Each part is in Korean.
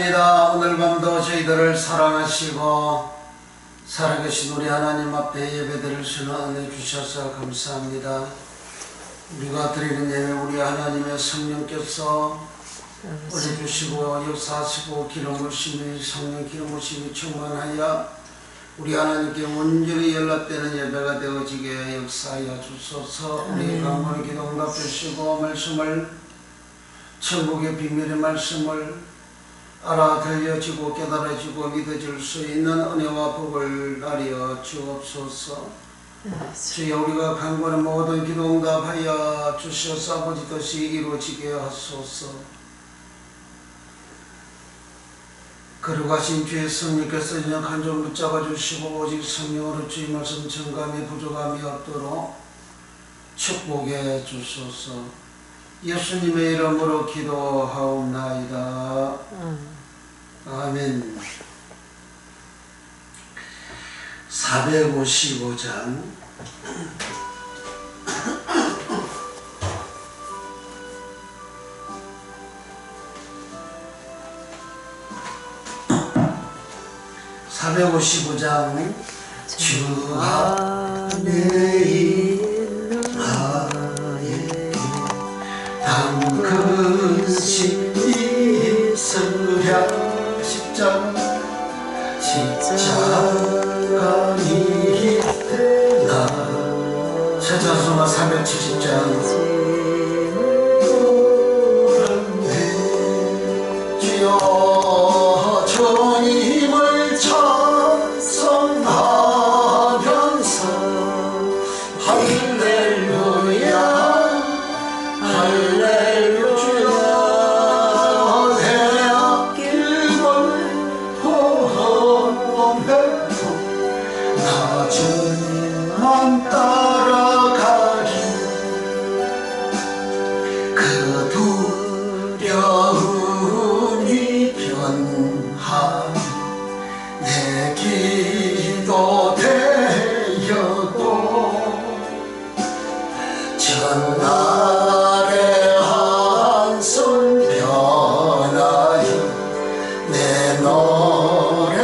감사합니다. 오늘 밤도 저희들을 사랑하시고 살아계신 우리 하나님 앞에 예배드릴 수 있는 은혜 주셔서 감사합니다. 우리가 드리는 예배 우리 하나님의 성령께서 올려주시고 역사하시고 기름을 심히 성령 기름을 심히 충만하여 우리 하나님께 온전히 연락되는 예배가 되어지게 역사하여 주소서. 우리 강건의 기도 응답 주시고 말씀을 천국의 비밀의 말씀을 알아 들려지고 깨달아지고 믿어질 수 있는 은혜와 복을 나리어 주옵소서. 주여 우리가 간구하는 모든 기도 응답하여 주시옵소서. 아버지 뜻이 이루어지게 하소서. 거룩하신 주의 성령께서 그냥 간절 붙잡아 주시고 오직 성령으로 주의 말씀 정감이 부족함이 없도록 축복해 주소서. 예수님의 이름으로 기도하옵나이다. 아멘. 455장 455장 주 안에 있는 나에게 당근심 있으랴. 십자가 이때나 최저수마 370장 주여 주님을 찬송하면서 할렐루야 할렐루야 나 주님만 따라가리. 그 두려움이 변하니 내 기도 되어도 전날의 한숨 변하여 내 노래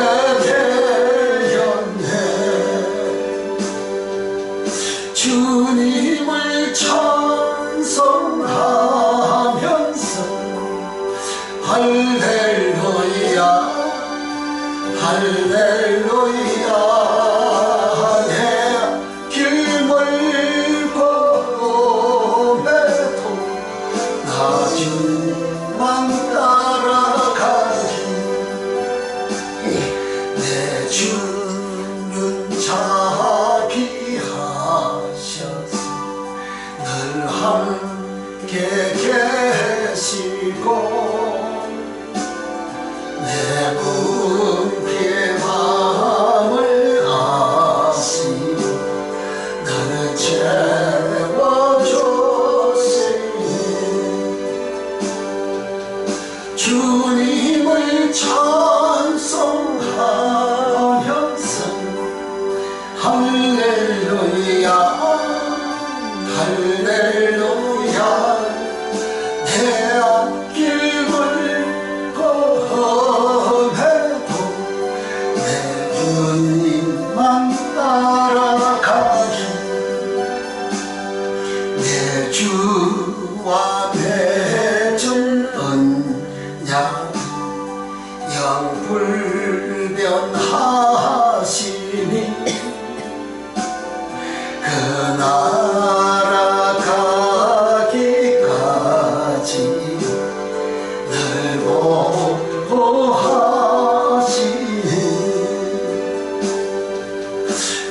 주님을 찬송하면서 할렐루야 할렐루야 내 길 멀고 오매도 나 주만 따라가리. 내 주는 자비하셔서 늘 함께 계시고 내 붕괴 마음을 아시고 나를 채워주시니 주님을 찬송하면서 할렐루야 할렐루야 내 앞길을 걸어해도 내 주님만 따라가리. 내 주와 맺은 언약 영불변하시니 그 나라 가기까지 늘 보호하시니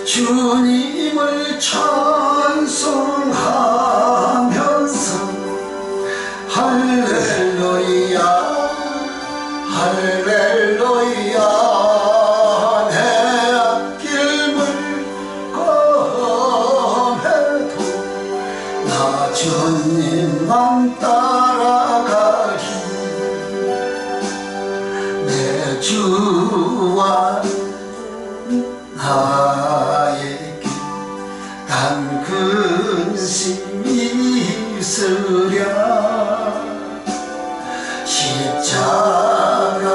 주님을 찬송하면서 할렐루야 할렐루야 내 앞길 물고 해도 나 주님만 따라가리. 내 주와 나에게 단 근심이 있으랴. 십자가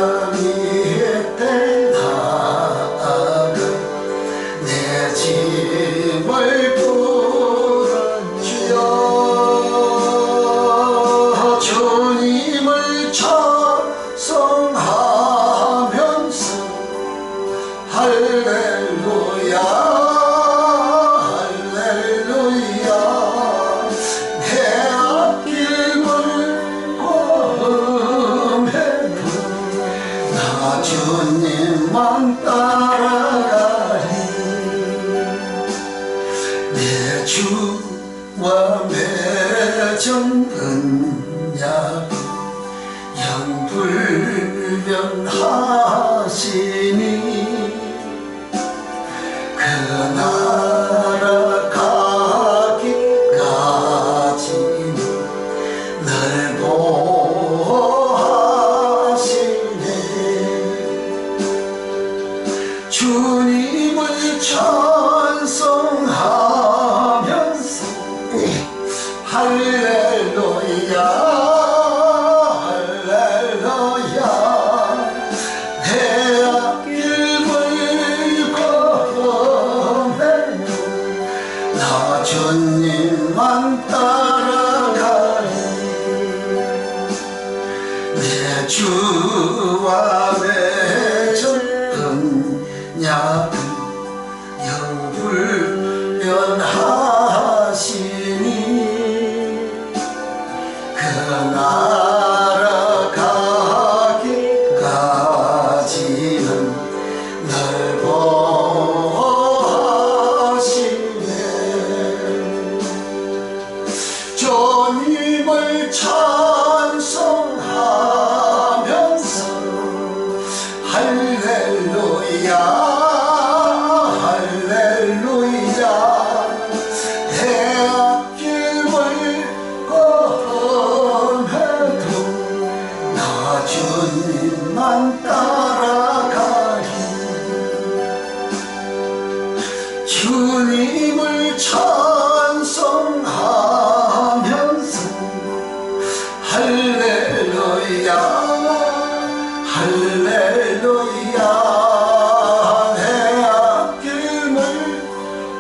나 주님만 따라가리. 내 주와 맺은 언약 영불변하시니 그 나라 가기까지는 날 보호하시네. 주님을 찬송하면서 할렐루야 할렐루야 내 앞길을 걸어내며 나 주님만 따라가리. 내 주와 맺은 언약은 영불변하시니 그 나라 가기까지는 날 보호하시네. 주님을 찬송하면서 할렐루야 할렐루야 내 앞길을 걸어내도 나 주님만 따라가리. 주님을 찬송하면서 할렐루야 할렐루야 내 앞길을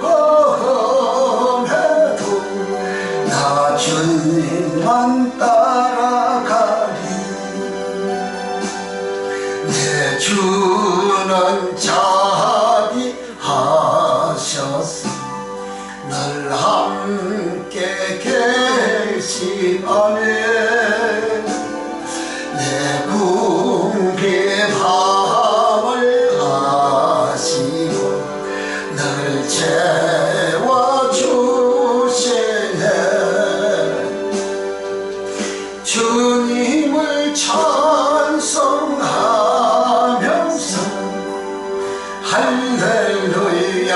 걸어내도 나 주님만 따라가리. 내 주는 자비하셔서 늘 함께 계시다네. 내 궁핍함을 아시고 늘 채워주시네. 주님을 찬송하면서 할렐루야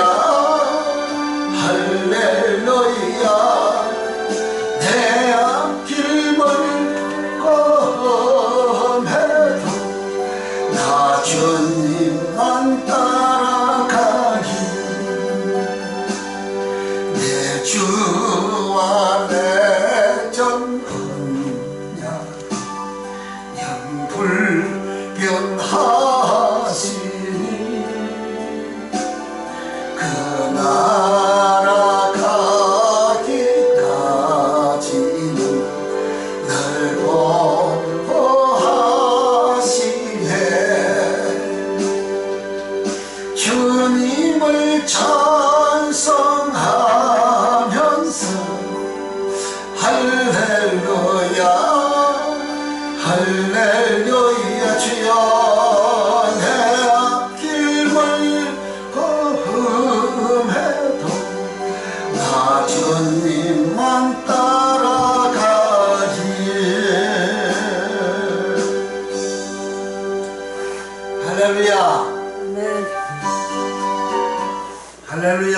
할렐루야 내 앞길을 걸어내도 나 주님만 따라가리. 내 주와 맺은 언약 영불변하시니 그 나라 가기까지는 날 보호하시네. 주님을 찬송하면서 할렐루야 할렐루야 주여 내 앞길을 걸음해도 나 주님만 따라가리. 할렐루야 아멘. 할렐루야.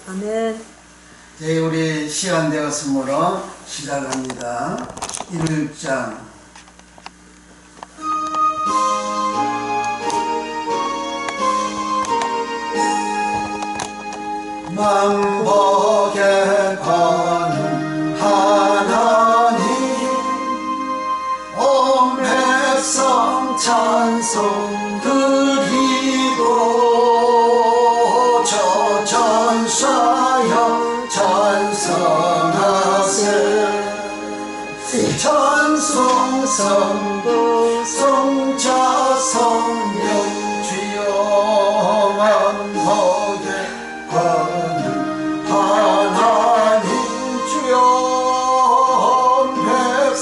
아멘. 네, 우리 시간 되었으므로 시작합니다. 1장 만복의 권능 하나님 온 백성 찬송 드리고 저 전사여 찬송하세. 찬송 성부 성자 성령 주여 만복의 권능 하나님 주여 백성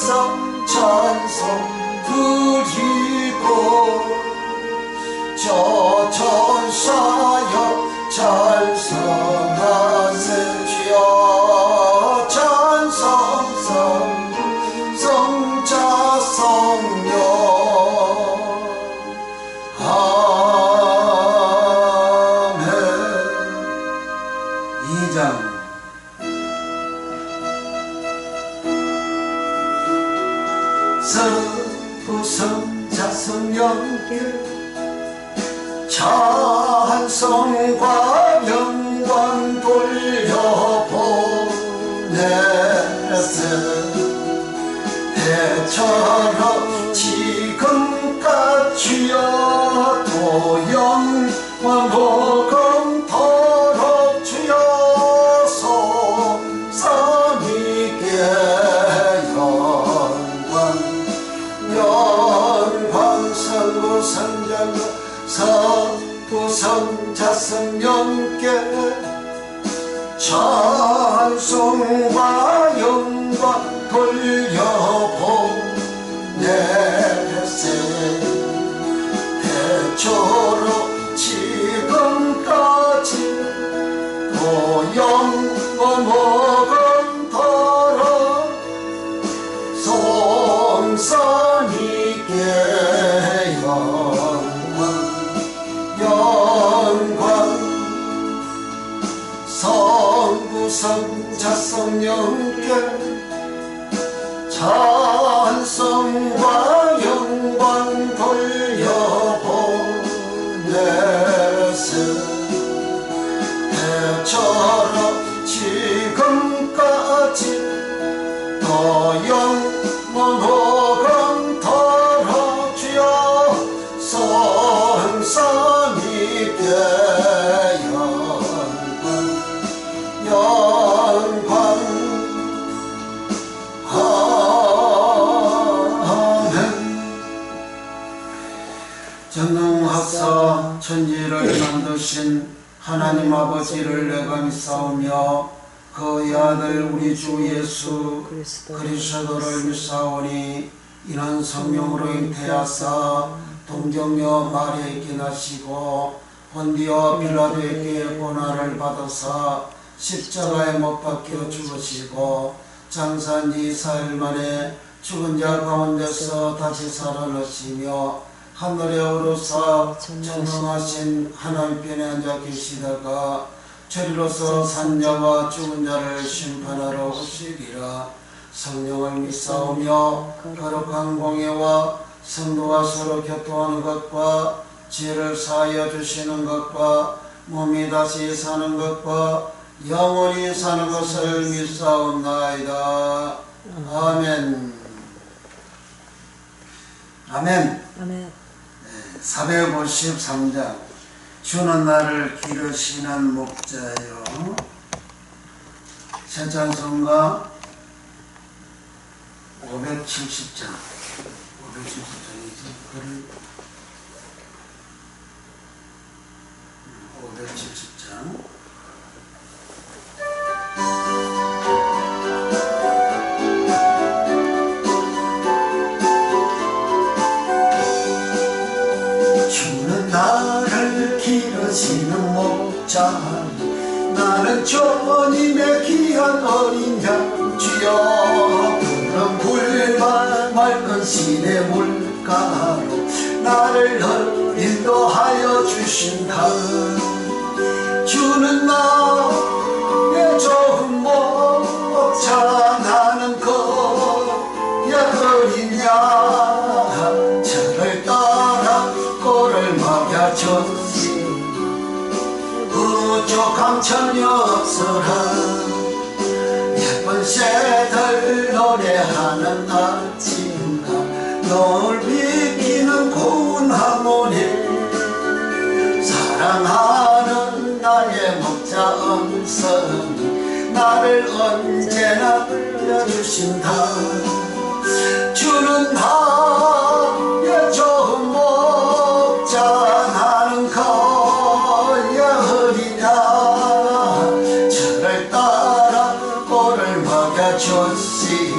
찬송 드리고 찬송과 영광 돌려보내세 대처럼 지금까지여 또 영원토록 주여 성삼위께 영광 성부성자가 성부성자성 영께 찬송과 영광 돌려보내세 대초로 지금까지 또 영원토록 성삼위께 영광 성부성자성 영께 찬송과 영광 돌려보내세 대처럼 지금까지 또 영원토록 주여 성삼위께 영광 아멘. 전능하사 천지를 만드신 하나님 아버지를 내가 믿사오며 그의 아들 우리 주 예수 그리스도를 믿사오니 이는 성령으로 잉태하사 동정녀 마리아에게 나시고 본디오 빌라도에게 고난을 받으사 십자가에 못 박혀 죽으시고 장사한 지 4일 만에 죽은 자 가운데서 다시 살아나시며 하늘에 오르사 전능하신 하나님 편에 앉아 계시다가 저리로서 산 자와 죽은 자를 심판하러 오시리라. 성령을 믿사오며 거룩한 공예와 성도와 서로 교통하는 것과 죄를 사하여 주시는 것과 몸이 다시 사는 것과 영원히 사는 것을 믿사옵나이다. 아멘. 아멘. 아멘. 453장 주는 나를 기르시는 목자요. 새 찬송가 570장 570장이지. 그를 570장 나를 기르시는 목자 나는 주님의 귀한 어린 양 주여 푸른 불만 맑은 시내 물가로 나를 인도하여 주신다. 주는 나의 좋은 목자 나는 그의 어린 양 저를 따라 꼴을 먹여줬지 부족함 전혀 없어라. 예쁜 새들 노래하는 아침과 널 비키는 고운 하모니 사랑하는 나의 목자 음성이 나를 언제나 불러주신다. 주는 나의 좋은 목자 나는 그의 어린 양 저를 따라 꼴을 먹여줬으니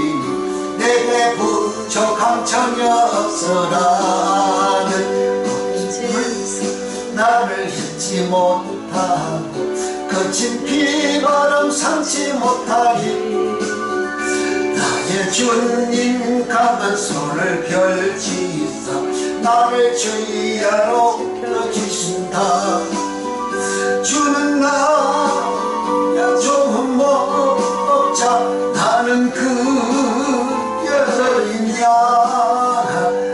내게 부족함 전혀 없으라는 나를 잊지 못하고 거친 비바람 삼지 못하리. 나의 주님 강한 손을 펼치사 나를 주야로 펴주신다. 주는 나의 좋은 목자 나는 그의 어린 양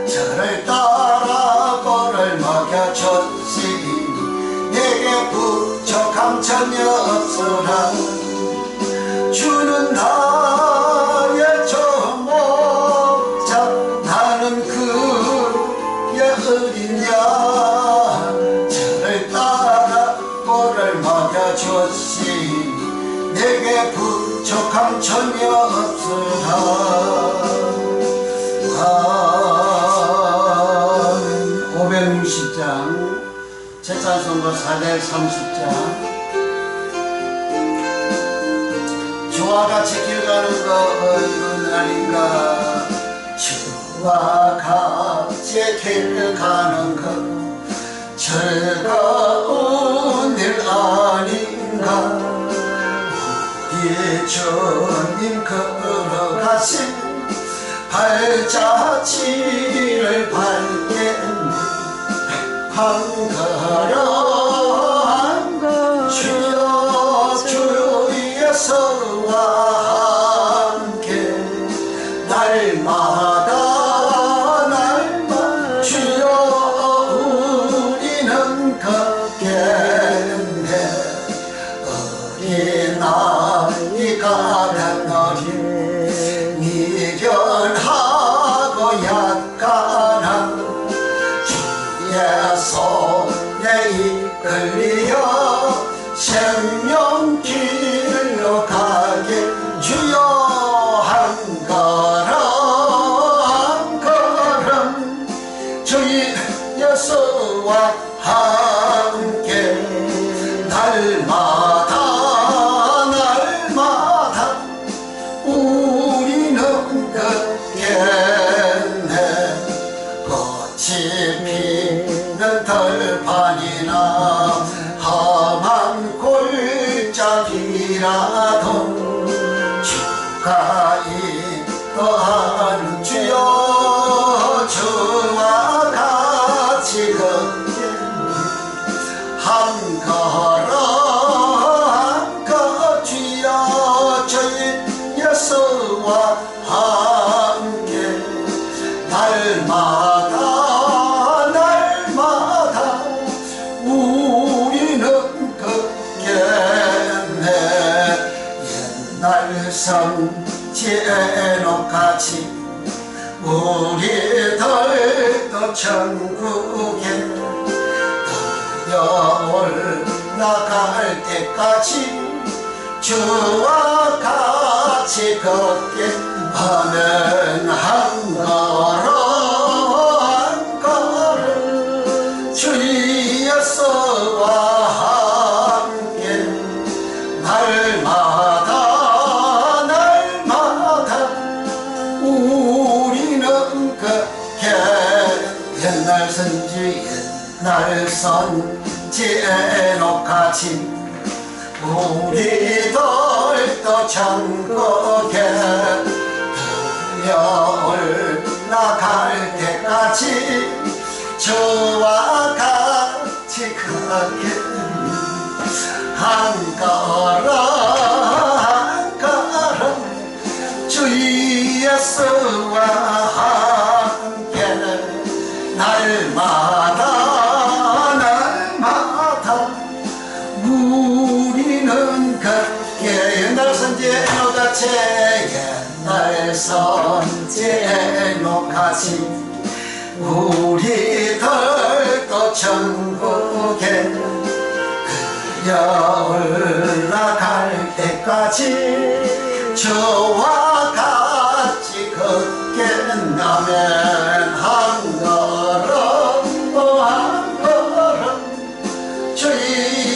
저를 따라 꼴을 전혀 없으라 주는 나의 조목자 나는 그의 어린 양 저를 따라 꼴을 먹여주시니 내게 부족함 전혀 없으라 560장 제찬송가 430장 주와 같이 길 가는 거 어느 날인가 주와 같이 길 가는 거 즐거운 일 아닌가 우리 주님 걸어가신 발자취를 밟게 한 걸음 주여 주 예수와 함께 날마다 주여 우리는 걷겠네 어린아이가 된너니 미련하고 약간한 주의 손에 이끌려 생명길로 가게 주여 한 걸음 한 걸음 주의 예수와 함께 날마다 우리는 걷겠네 꽃이 피는 들판이나 험한 골짜기라도 주가 인도하는 주여 주와 같이 걷겠네 한 걸음 주여 주의 예수와 함께 날마다 우리는 걷겠네 옛날 성지에놓같이 우리들도 천국에 올라갈 때까지 주와 같이 걷게 하는 한 걸음 한 걸음 주 예수와 함께 날마다 우리는 걷게 옛날 선지에놓같이 우리들도 천국에 올라갈 때까지 주와 같이 걷게 한 걸음 한 걸음 주 예수와 함께 날마다 우리는 걷게 옛날 선지에놓같이 옛날 선지에놓같이 우리들도 천국에 올라갈 때까지 주와 같이 걷겠나면 한 걸음 한 걸음 주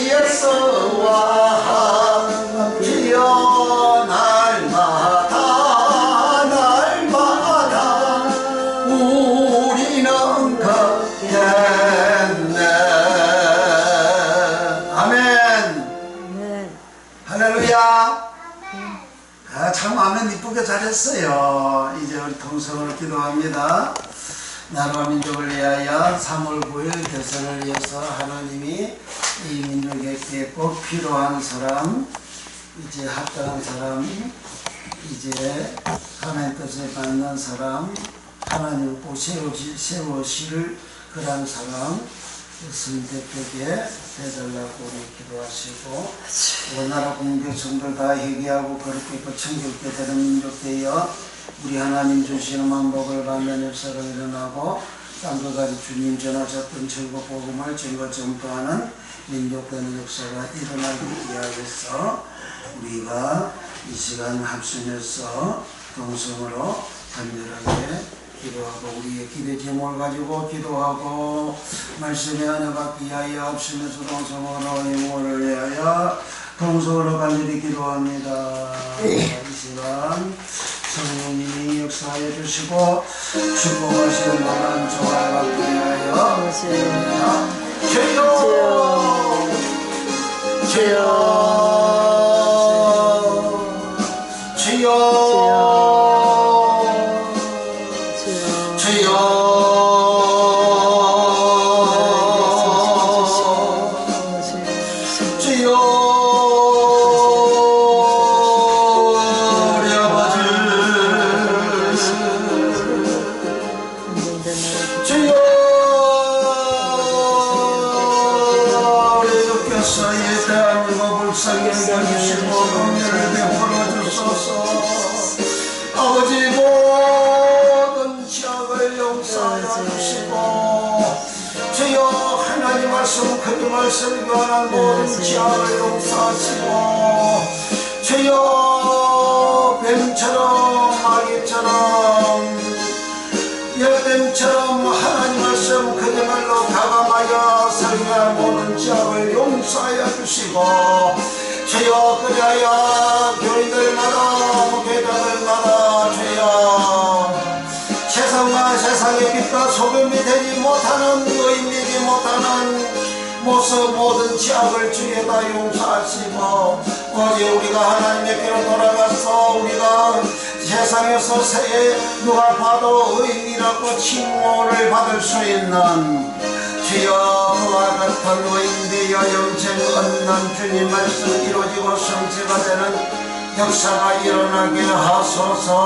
예수와 함께여 날마다 우리는 걷겠네 아멘 할렐루야 참 아멘 이쁘게 잘했어요. 이제 우리 통성으로 기도합니다. 나라와 민족을 위하여 3월 9일 대선을 위해서 하나님이 이 민족에게 꼭 필요한 사람, 이제 합당한 사람, 이제 하나님 뜻에 맞는 사람, 하나님 꼭 세우실 그런 사람, 성대되게 해달라고 우리 기도하시고 우리나라 공백성들 다 회개하고 거룩히 천국게 되는 민족 되어 우리 하나님 주시는 만복을 받는 역사가 일어나고 땅끝까지 주님 전하셨던 천국 복음을 전거 전파하는 민족 되는 역사가 일어나기 위하여서 우리가 이 시간 합심해서 동성으로 간절하게 기도하고 우리의 기대 제목을 가지고 기도하고 말씀의 은혜 받기 위하여 합심해서 동성으로 영혼을 위하여 동성으로 간절히 기도합니다. 이 시간 성령님이 역사해 주시고 축복하시는 만한 조화를 받기 위하여 주여 주여 주여 그 말씀 변한 모든 죄악을 용서하시고 주여 뱀처럼 마귀처럼 열뱀처럼 하나님 말씀 그야말로 가감하여 살게 모든 죄악을 용서하여 주시고 주여 그리하여 교인들마다 목회자들마다 주여 세상과 세상의 빛과 소금이 되지 못하는 의인되지 못하는 모습 모든 죄악을 주에다 용서하시고 어제 우리가 하나님께로 돌아가서 우리가 세상에서 누가 봐도 의인이라고 칭호를 받을 수 있는 주여 그와 같은 의인되어 영생 얻는 주님 말씀 이루어지고 성취가 되는 역사가 일어나게 하소서.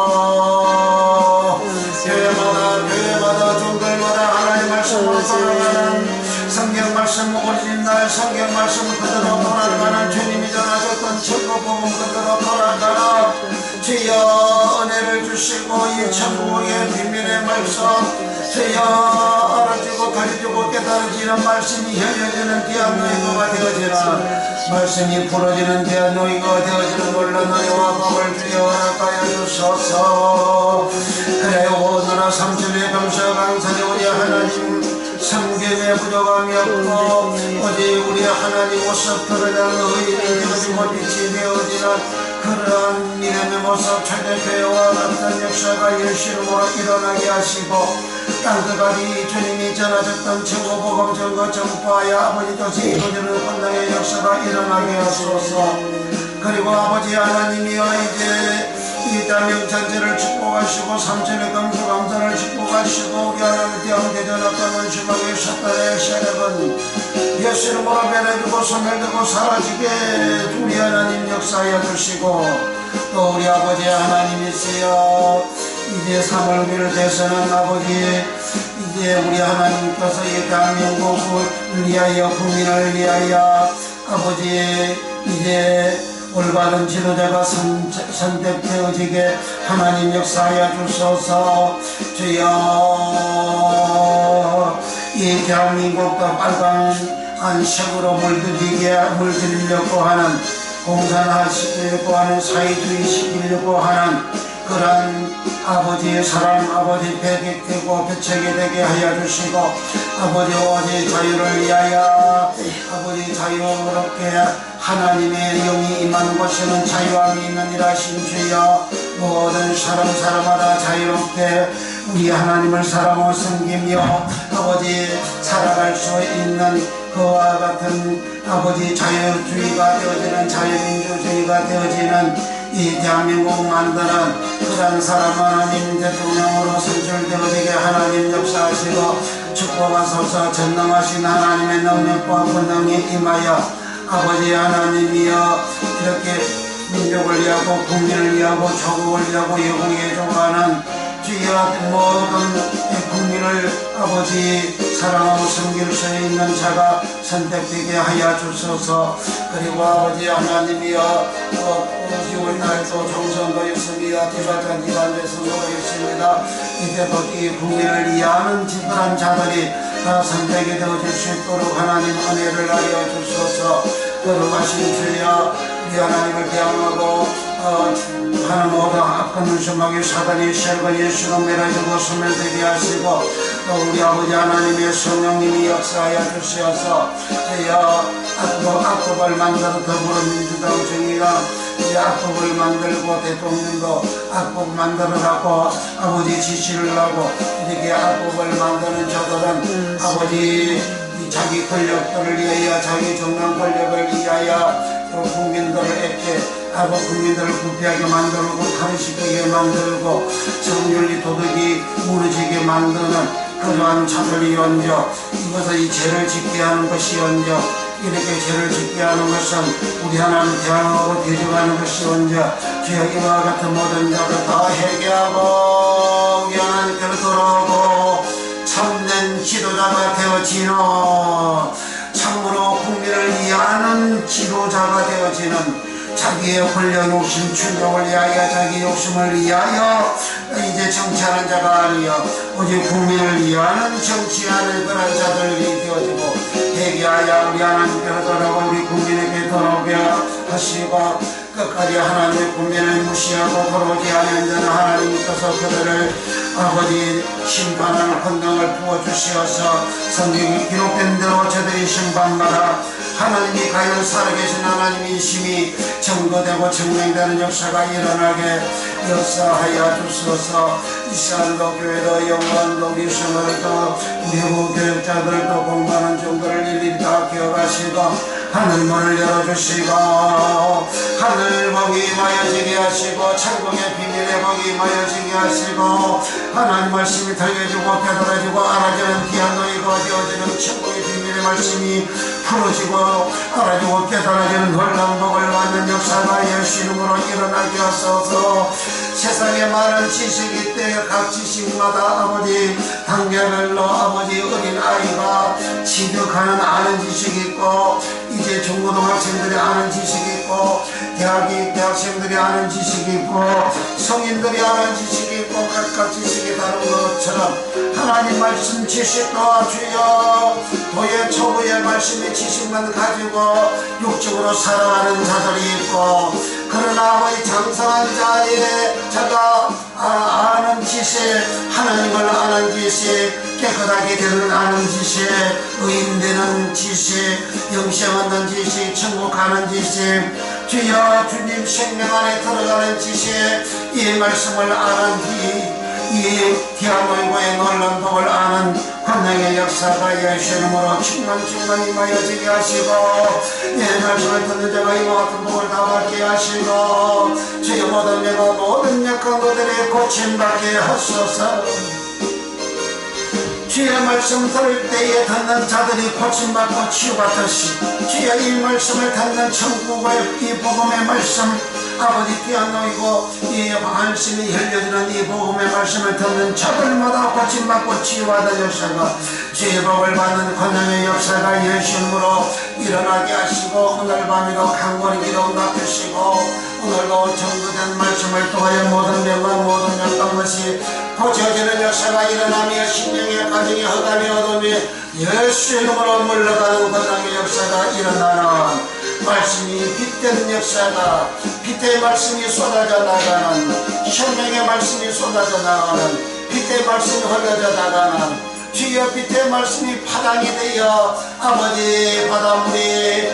교회마다 종들마다 하나님 말씀을 전하는 성경 말씀 오직 날 성경 말씀 그대로 돌아가는 주님이 전하셨던 천국 복음 그대로 돌아가라. 주여 은혜를 주시고 이 천국의 비밀의 말씀 주여 알아주고 가르치고 깨달아지는 말씀이 흘려지는 귀한 노이가 되어지는 말씀이 풀어지는 귀한 노이가 되어지는 놀란 은혜와 복을 주여 허락하여 주소서. 그래 오늘아 삼천의 감사 강산에 우리 하나님 성경에 부족함이 없고 어제 우리 하나님 모습 드러난 의인이 되어지고 빛이 되어지는 그러한 믿음의 모습 초대교회와 같은 역사가 열심으로 일어나게 하시고 땅끝까지 주님이 전하셨던 천국복음 전거 전파하여 아버지 도시 이루어지는 권능의 역사가 일어나게 하소서. 그리고 아버지 하나님이여 이제 이 땅 영천지를 축복하시고 삼천의 감수 감사를 축복하시고 우리 하나님 대왕대전 어떤 원심하게 샷단의 세력은 예수 이름으로 변해주고 소멸되고 사라지게 우리 하나님 역사하여 주시고 또 우리 아버지 하나님이시여 이제 3월기를 대선한 아버지 이제 우리 하나님께서 이 대한민국을 위하여 국민을 위하여 아버지 이제 올바른 지도자가 선택되어지게 하나님 역사하여 주소서. 주여 이 대한민국도 빨간 안색으로 물들이려고 하는 공산화시키려고 하는 사회주의 시키려고 하는 그러한 아버지의 사랑 아버지 배격되고 배척이 되게 하여 주시고 아버지 오직 자유를 위하여 아버지 자유롭게 하나님의 영이 임하는 곳에는 자유함이 있느니라. 신주여 모든 사람마다 자유롭게 우리 하나님을 사랑하고 섬기며 아버지 살아갈 수 있는 그와 같은 아버지 자유주의가 되어지는 자유민주주의가 되어지는 이 대한민국 만드는 그런 사람 하나님 대통령으로 선출되어지게 하나님 역사하시고 축복하소서. 전능하신 하나님의 능력과 권능이 임하여 아버지 하나님이여 이렇게 민족을 위하고 국민을 위하고 조국을 위하고 영웅에 조가는 주여 모든 국민을 아버지 사랑하고 섬길 수 있는 자가 선택되게 하여 주소서. 그리고 아버지 하나님이여 6월달도 총선도 있습니다. 디바전 기관에서 모르겠습니다. 이때도 이 국민을 이해하는 지도한 자들이 다 선택이 되어질 수 있도록 하나님 은혜를 하여 주소서. 거룩하신 주여 우리 하나님을 대항하고 하는 모든 악한 눈수막이 사단이 셀과 예수로 매라지고 소멸되게 하시고 또 우리 아버지 하나님의 성령님이 역사하여 주시어서 주여 악법을 만들어 더불어민주당 정의당 악법을 만들고 대통령도 악법 만들어라고 아버지 지시를 하고 이렇게 악법을 만드는 자들은 아버지 자기 권력들을 위하여 자기 정당 권력을 위하여 국민들에게 국민들을 부패하게 만들고 가르치게 만들고 정윤리 도덕이 무너지게 만드는 그러한 자들이 얹어 이것을 이 죄를 짓게 하는 것이 얹어 이렇게 죄를 짓게 하는 것은 우리 하나님 대항하고 대적하는 것이 얹어 주여 이와 같은 모든 자를 다 회개하고 우리 하나님께로 돌아오고 참된 지도자가 되어지노. 참으로 국민을 이해하는 지도자가 되어지는 자기의 권력 욕심 충족을 위하여 자기 욕심을 위하여 이제 정치하는 자가 아니여 오직 국민을 위하는 정치하는 그런 자들이 되어지고 회개하여 우리 하나님께로 돌아오고 우리 국민에게 돌아오게 하시고 끝까지 하나님의 국민을 무시하고 돌아오지 않은 자는 하나님께서 그들을 아버지 심판하는 권능을 부어주시어서 성경이 기록된 대로 저들이 심판받아 하나님이 과연 살아계신 하나님의 심이 증거되고 증명되는 역사가 일어나게 역사하여 주소서. 이 시간도 교회도 영광도 우리 성을도 우리 교육자들도 공부하는 종들을 일일이 다 기억하시고 하늘문을 열어주시고 하늘 복이 임하여지게 하시고 천국의 비밀의 복이 임하여지게 하시고 하나님 말씀이 들려주고 깨달아지고 알아지는 귀한 너희가 되어지는 천국의 비밀의 말씀이 풀어지고 알아지고 깨달아지는 놀라운 복을 받는 역사가 예수 이름으로 일어나게 하소서. 세상에 많은 지식이 때에 각 지식마다 아버지 단계별로 아버지 어린아이가 취득하는 아는 지식이 있고 이제 중고등학생들이 아는 지식이 있고 대학생들이 아는 지식이 있고 성인들이 아는 지식이 있고 각각 지식이 다른 것처럼 하나님 말씀 지식도 주여 도의 초보의 말씀의 지식만 가지고 육적으로 살아가는 자들이 있고 그러나 아버지 장성한 자가 아는 지식 하나님을 아는 지식 깨끗하게 되는 아는 지식 의인되는 지식 영생 얻는 지식 천국 가는 지식 주여 주님 생명 안에 들어가는 지식 이 말씀을 아는 이 디아노이고의 놀라운 복을 아는 권능의 역사가 예수 이름으로 충만 임하여지게 하시고 이 말씀을 듣는 자가 이와 같은 복을 다 받게 하시고 주여 모든 죄가 모든 약한 것들이 고침받게 하소서. 주의 말씀 들을 때에 듣는 자들이 고침받고 치유받듯이 주의 이 말씀을 듣는 천국의 이 복음의 말씀 아버지 귀한 너이고 이 말씀이 흘려지는 이 복음의 말씀을 듣는 자들마다 고침받고 치유받은 역사가 주의 복을 받는 권능의 역사가 예수 이름으로 일어나게 하시고 오늘 밤에도 강건히 기도 응답하시고 오늘도 정도된 말씀을 통하여 모든 병과 모든 약한 것이 고쳐지는 역사가 일어나며 신령의 가정의 허감이 얻으며 예수 이름으로 물러가는 권능의 역사가 일어나는 말씀이 빛된 역사가 빛의 말씀이 쏟아져 나가는 생명의 말씀이 쏟아져 나가는 빛의 말씀이 흘러져 나가는 주여 빛의 말씀이 파당이 되어 아버지 바닷물이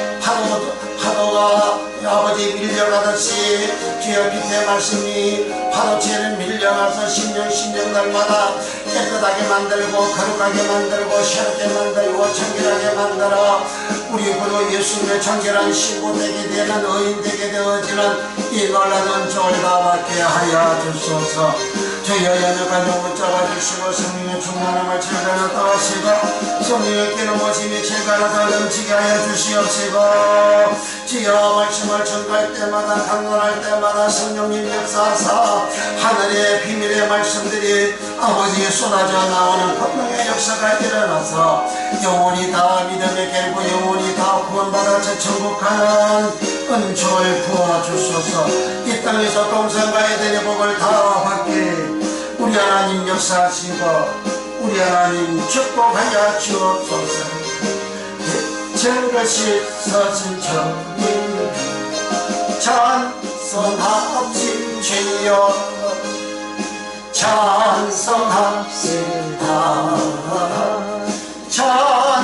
파도가 아버지 밀려가듯이 주여 빛의 말씀이 파도처럼 밀려가서 신령 날마다 깨끗하게 만들고 거룩하게 만들고 새롭게 만들고 청결하게 만들어 우리 그로 예수님의 청결한 신부되게 되는 의인되게 되어지는 이 놀라운 은총을 다 받게 하여 주소서. 주여 연약한 영혼 잡아주시고 성령의 충만함을 질가나 떠하시고 성령의 끼는 모심이 질가나 더 넘치게 하여 주시옵시고 주여 말씀을 전갈 때마다 강론할 때마다 성령님 역사하사 하늘의 비밀의 말씀들이 아버지에 쏟아져 나오는 권능의 역사가 일어나서 영혼이 다 믿음에 결고 영혼이 다 구원받아 제 천국 가는 은총을 부어주소서. 이 땅에서 동생과 에덴의 복을 다 받게 우리 하나님 역사하시고 우리 하나님 축복하여 주옵소서. 죄를 씻어진 저님 찬송합시 주여 찬송합시다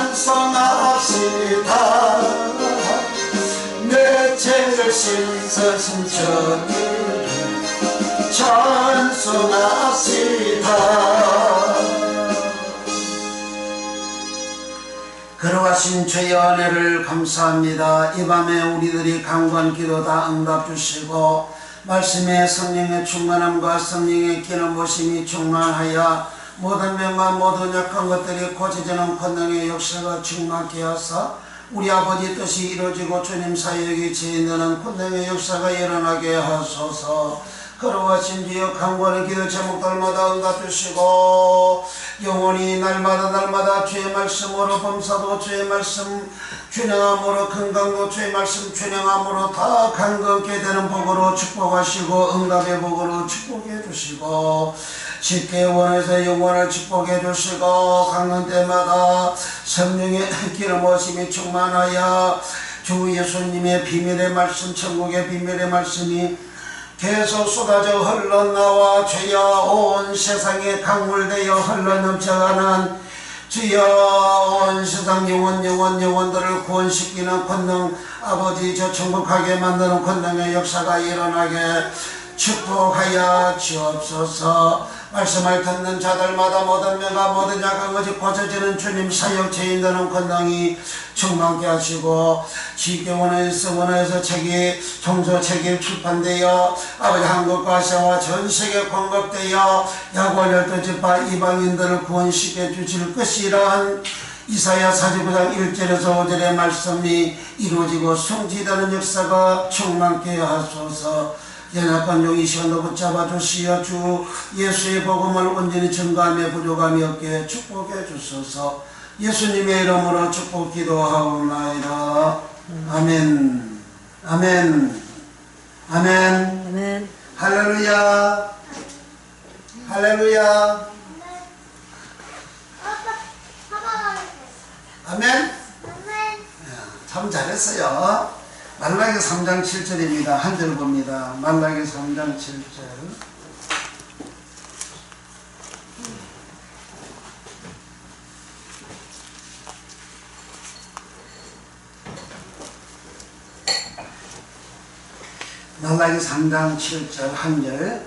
찬송합시다 내 죄를 씻으신 주님 찬송합시다. 걸어가신 주의 은혜를 감사합니다. 이 밤에 우리들이 간구한 기도 다 응답 주시고 말씀의 성령의 충만함과 성령의 기는 모심이 충만하여 모든 병과 모든 약한 것들이 고쳐지는 권능의 역사가 충만케 하사 우리 아버지 뜻이 이루어지고 주님 사역이 지혜는 권능의 역사가 일어나게 하소서. 걸어가신 주여 간구하는 기도 제목들마다 응답주시고 영원히 날마다 주의 말씀으로 범사도 주의 말씀 준행함으로 건강도 주의 말씀 준행함으로 다 강건케 되는 복으로 축복하시고 응답의 복으로 축복해 주시고 쉽게 원해서 영원을 축복해 주시고 강는 때마다 성령의 기름 부으심이 충만하여 주 예수님의 비밀의 말씀 천국의 비밀의 말씀이 계속 쏟아져 흘러나와 주여 온 세상에 강물되어 흘러넘쳐가는 주여 온 세상 영혼들을 구원시키는 권능 아버지 저 천국하게 만드는 권능의 역사가 일어나게 축복하여 주옵소서. 말씀을 듣는 자들마다 모든 명과 모든 약한 것이 고쳐지는 주님 사역 죄인되는 권능이 충만케 하시고 지교원에서 책이 종소 책이 출판되어 아버지 한국과 아시아와 전세계 공급되어 야권 12지파 이방인들을 구원시켜 주실 것이란 이사야 49장 1절에서 5절의 말씀이 이루어지고 성취되는 역사가 충만케 하소서. 연약한 용이 시간도 붙잡아 주시어 주 예수의 복음을 온전히 증거하며 부족함이 없게 축복해 주소서. 예수님의 이름으로 축복 기도하옵나이다. 아멘. 아멘. 아멘. 아멘. 할렐루야. 할렐루야. 아멘. 참 잘했어요. 말라기 3장 7절입니다. 한 절 봅니다. 말라기 3장 7절. 말라기 3장 7절 한 절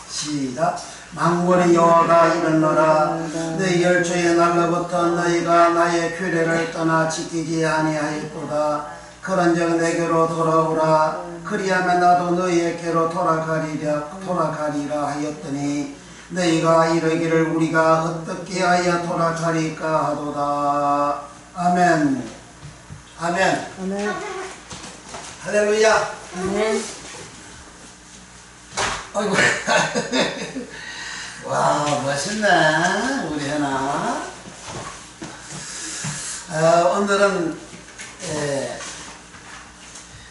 시작. 만군의 여호와가 이르노라 너희 열조의 날로부터 너희가 나의 규례를 떠나 지키지 아니하였도다. 그런즉 내게로 돌아오라. 그리하면 나도 너희에게로 돌아가리라 하였더니 너희가 이르기를 우리가 어떻게 하여 돌아가리까 하도다. 아멘. 아멘. 아멘. 할렐루야. 아멘. 아이고. 와 멋있네 우리 하나. 오늘은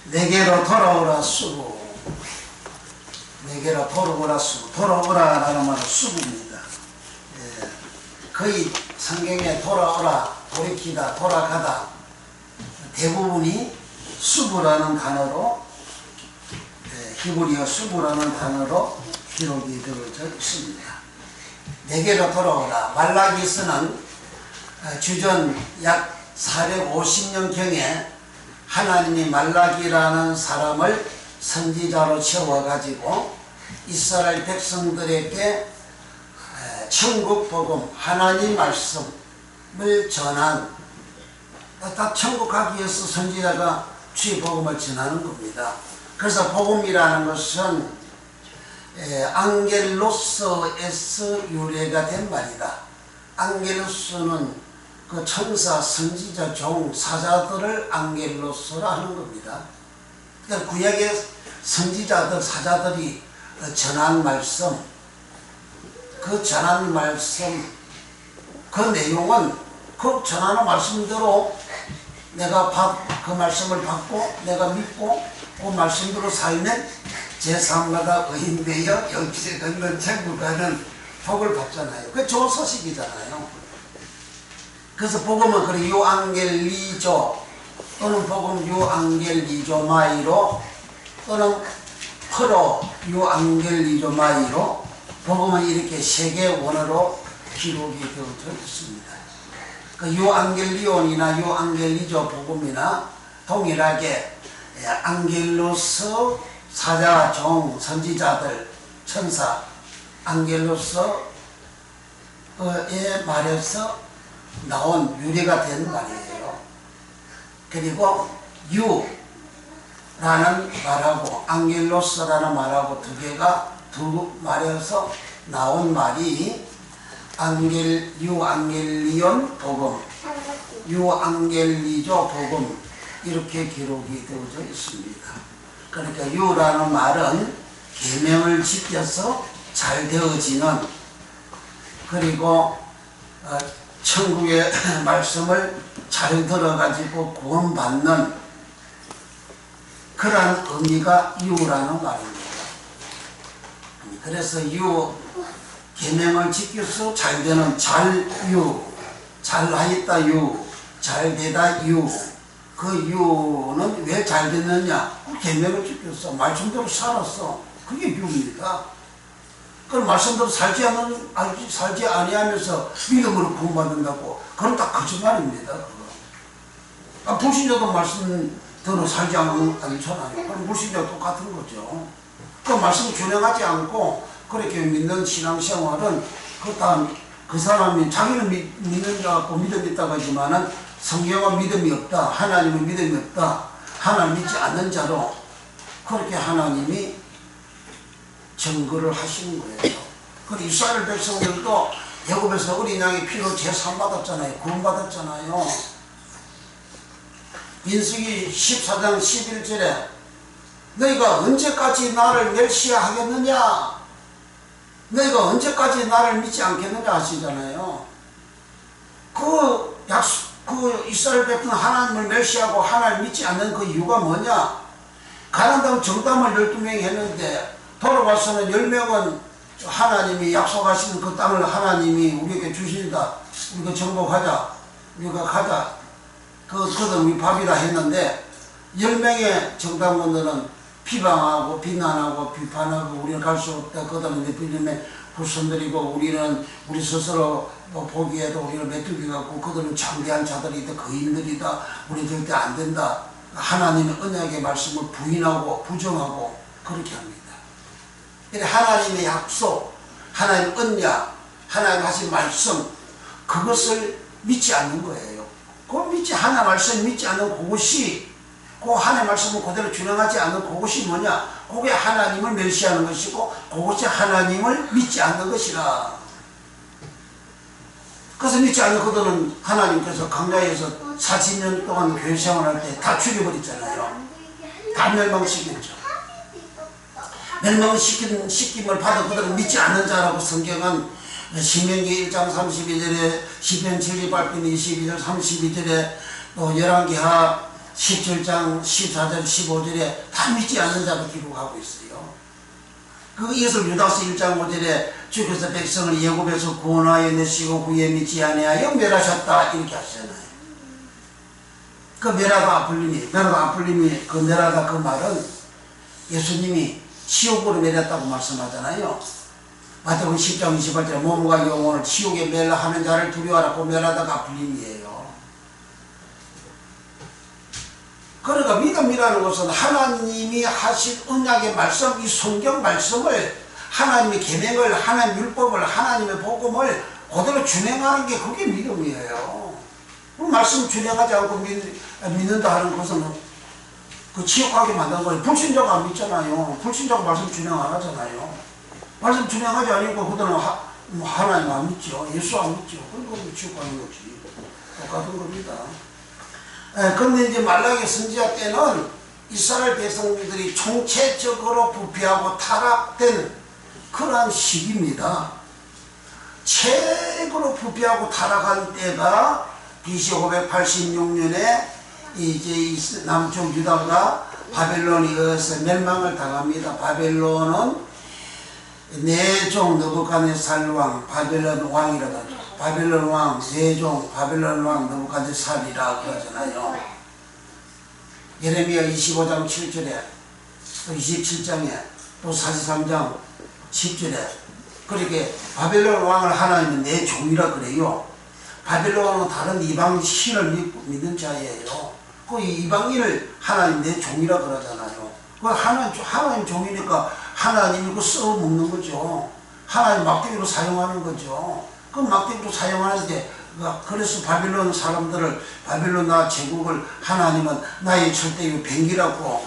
내게로 돌아오라 수고. 내게로 돌아오라 수고. 돌아오라라는 말은 수고입니다. 거의 성경에 돌아오라, 돌이키다, 돌아가다 대부분이 수부라는 단어로 히브리어 수부라는 단어로 기록이 되어져 있습니다. 내게로 돌아오라. 말라기서는 주전 약 450년경에 하나님이 말라기라는 사람을 선지자로 세워가지고 이스라엘 백성들에게 천국 복음, 하나님 말씀을 전한, 딱 천국 가기 위해서 선지자가 주의 복음을 전하는 겁니다. 그래서 복음이라는 것은 앙겔로스에서 유래가 된 말이다. 앙겔로스는 그 천사, 선지자, 종, 사자들을 앙겔로스라 하는 겁니다. 그러니까 구약의 선지자들, 사자들이 전한 말씀, 그 전한 말씀, 그 내용은 그 전하는 말씀대로 내가 그 말씀을 받고 내가 믿고 그 말씀대로 살면 제3마다 의인되어 영생에 걷는 천국 가는 복을 받잖아요. 그게 좋은 소식이잖아요. 그래서 복음은 그래 요앙겔리조 또는 복음 요앙겔리조마이로 또는 프로 요앙겔리조마이로 복음은 이렇게 세 개의 원어로 기록이 되어져 있습니다. 그 요앙겔리온이나 요앙겔리조 복음이나 동일하게 앙겔로스 사자, 종, 선지자들, 천사, 앙겔로스의 말에서 나온 유래가 된 말이에요. 그리고 유라는 말하고 앙겔로스라는 말하고 두 말에서 나온 말이 유앙겔리온 복음, 유앙겔리조 복음 이렇게 기록이 되어져 있습니다. 그러니까 유라는 말은 계명을 지켜서 잘 되어지는, 그리고 천국의 말씀을 잘 들어가지고 구원받는 그러한 의미가 유라는 말입니다. 그래서 계명을 지켜서 잘 되는 잘하였다 잘되다 그 유는 왜 잘 됐느냐? 계명을 지켰어. 말씀대로 살았어. 그게 유입니다. 그럼 말씀대로 살지 아니하면서 믿음으로 구원받는다고? 그건 다 거짓말입니다. 불신자도 말씀대로 살지 않잖아요. 그럼 불신자도 똑같은 거죠. 그 말씀을 준행하지 않고 그렇게 믿는 신앙생활은 그 사람이 자기는 믿는 줄 알고 믿음이 있다고 하지만은 성경은 믿음이 없다, 하나님은 믿음이 없다, 하나님 믿지 않는 자로 그렇게 하나님이 증거를 하시는 거예요. 그 이스라엘 백성들도 애굽에서 어린 양의 피로 제사 받았잖아요. 구원 받았잖아요. 민수기 14장 11절에 너희가 언제까지 나를 멸시하겠느냐? 너희가 언제까지 나를 믿지 않겠느냐 하시잖아요. 그 이스라엘 백성 하나님을 멸시하고 하나님을 믿지 않는 그 이유가 뭐냐? 가난당 정담을 12명이 했는데 돌아와서는 10명은 하나님이 약속하신 그 땅을 하나님이 우리에게 주신다. 우리가 정복하자. 우리가 가자. 그것은 우리 밥이다 했는데 10명의 정당원들은 비방하고 비난하고 비판하고 우리는 갈 수 없다. 그다음에 네필림에 후손들이고 우리는 우리 스스로 보기에도 우리는 메뚜기 같고 그들은 창대한 자들이다. 거인들이다. 우리 절대 안 된다. 하나님의 언약의 말씀을 부인하고 부정하고 그렇게 합니다. 하나님의 약속, 하나님의 언약, 하나님 하신 말씀 그것을 믿지 않는 거예요. 하나님 말씀 믿지 않는 그것이 그 하나님 말씀을 그대로 준행하지 않는 그것이 뭐냐? 그게 하나님을 멸시하는 것이고 그것이 하나님을 믿지 않는 것이라. 그래서 믿지 않는 그들은 하나님께서 광야에서 40년 동안 교회 생활할 때 다 죽여버렸잖아요. 다 멸망시켰죠. 멸망시킴을 받은 그들은 믿지 않는 자라고 성경은 신명기 1장 32절에 시편 78편 22절 32절에 또 열왕기하 17장 14절 15절에 다 믿지 않는 자로 기록하고 있어요. 이것을 유다서 1장 5절에 주께서 백성을 애굽에서 구원하여 내시고 후에 믿지 아니하여 멸하셨다 이렇게 하시잖아요. 그 멸하다 아플림이 그 멸하다 그 말은 예수님이 지옥으로 멸했다고 말씀하잖아요. 마태복음 10장 28절에 몸과 영혼을 지옥에 멸하는 자를 두려워하라고 멸하다가 아플림이에요. 그러니까 믿음이라는 것은 하나님이 하신 언약의 말씀, 이 성경 말씀을 하나님의 계명을, 하나님의 율법을, 하나님의 복음을 그대로 준행하는 게 그게 믿음이에요. 말씀을 준행하지 않고 믿는다 하는 것은 그 지옥 가게 만드는 거예요. 불신자가 안 믿잖아요. 불신자가 말씀 준행 안 하잖아요. 말씀 준행하지 않으니까 그들은 하나님 안 믿죠. 예수 안 믿죠. 그러니까 지옥 가는 거지. 똑같은 겁니다. 그런데 이제 말라기 선지자 때는 이스라엘 백성들이 총체적으로 부패하고 타락된 그러한 시기입니다. 최고로 부패하고 타락한 때가 BC 586년에 이제 남쪽 유다가 바벨론에 의해서 멸망을 당합니다. 바벨론은 내종 느부갓네살 왕, 바벨론 왕이라고 하죠. 바벨론 왕, 세종, 바벨론 왕 느부갓네살이라 그러잖아요. 예레미야 25장 7절에 또 27장에 또 43장 10절에 그렇게 바벨론 왕을 하나님은 내 종이라 그래요. 바벨론은 다른 이방 신을 믿는 자예요. 그 이방인을 하나님 내 종이라 그러잖아요. 그 하나님 종이니까 하나님이 그 써 먹는 거죠. 하나님 막대기로 사용하는 거죠. 그 막대기로 사용하는데 그래서 바벨론 사람들을 바벨론 나 제국을 하나님은 나의 절대의 병기라고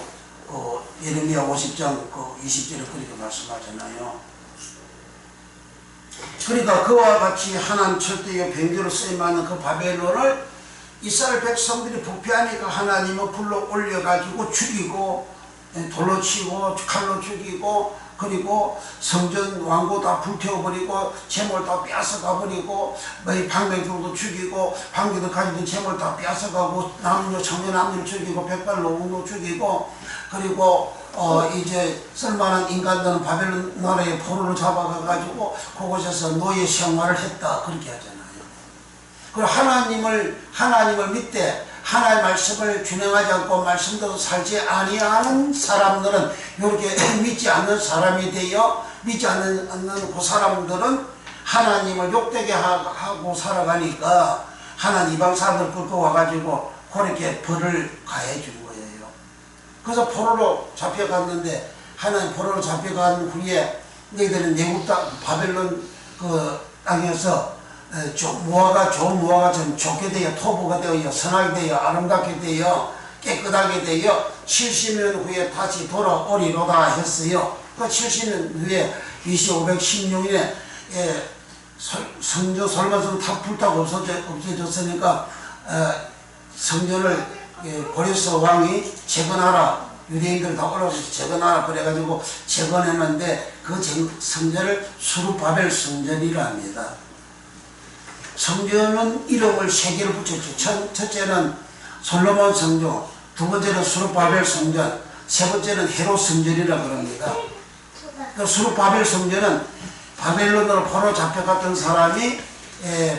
예레미야 50장 20절에 그렇게 말씀하잖아요. 그러니까 그와 같이 하나님 철대의 병기로 쓰임하는 그 바벨론을 이스라엘 백성들이 부패하니까 하나님은 불러 올려가지고 죽이고 돌로 치고 칼로 죽이고 그리고 성전 왕고 다 불태워버리고 재물 다 빼앗아가버리고 방백들도 죽이고 방백들 가지고 재물 다 빼앗아가고 남녀 청년 남녀를 죽이고 백발 노인도 죽이고 그리고 이제 쓸만한 인간들은 바벨론 나라의 포로를 잡아가가지고 그곳에서 노예 생활을 했다 그렇게 하잖아요. 그리고 하나님을 믿되 하나님의 말씀을 준행하지 않고 말씀대로 살지 아니하는 사람들은 이렇게 믿지 않는 사람이 되어 믿지 않는 그 사람들은 하나님을 욕되게 하고 살아가니까 하나님 이방 사람들 끌고 와가지고 그렇게 벌을 가해 준 거예요. 그래서 포로로 잡혀갔는데 하나님 포로로 잡혀간 후에 너희들은 내국 땅 바벨론 그 땅에서 좋은 무화과 좀 좋게 되어 토부가 되어 선하게 되어 아름답게 되어 깨끗하게 되어 70년 후에 다시 돌아오리로다 했어요. 그 70년 후에 BC 516년에 성전 솔로몬 탑 불타고 없어졌으니까 성전을 고레스 왕이 재건하라, 유대인들 다 올라와서 재건하라 그래가지고 재건했는데 그 성전을 수르바벨 성전이라 합니다. 성전은 이름을 세 개를 붙였죠. 첫째는 솔로몬 성전, 두 번째는 수르바벨 성전, 세 번째는 헤롯 성전이라 그럽니다. 그 수르바벨 성전은 바벨론으로 포로 잡혀갔던 사람이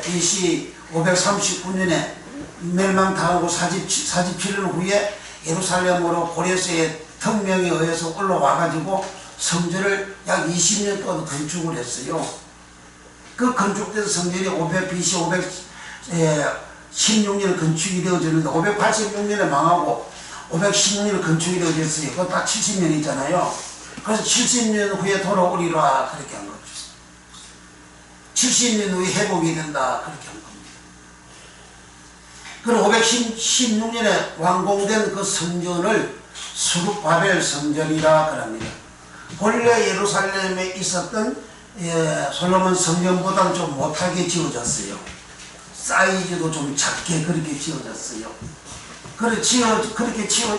BC 539년에 멸망당하고 47년 후에 예루살렘으로 고레스의 특명에 의해서 올라와가지고 성전을 약 20년 동안 건축을 했어요. 그 건축된 성전이 BC 516년에 건축이 되어졌는데 586년에 망하고 516년에 건축이 되어졌어요. 그거 딱 70년이잖아요. 그래서 70년 후에 돌아오리라 그렇게 한 거죠. 70년 후에 회복이 된다 그렇게 한 겁니다. 그리고 516년에 완공된 그 성전을 수르바벨 성전이라 그럽니다. 본래 예루살렘에 있었던 솔로몬 성전보다는 좀 못하게 지어졌어요. 사이즈도 좀 작게 그렇게 지어졌어요. 그렇게 지은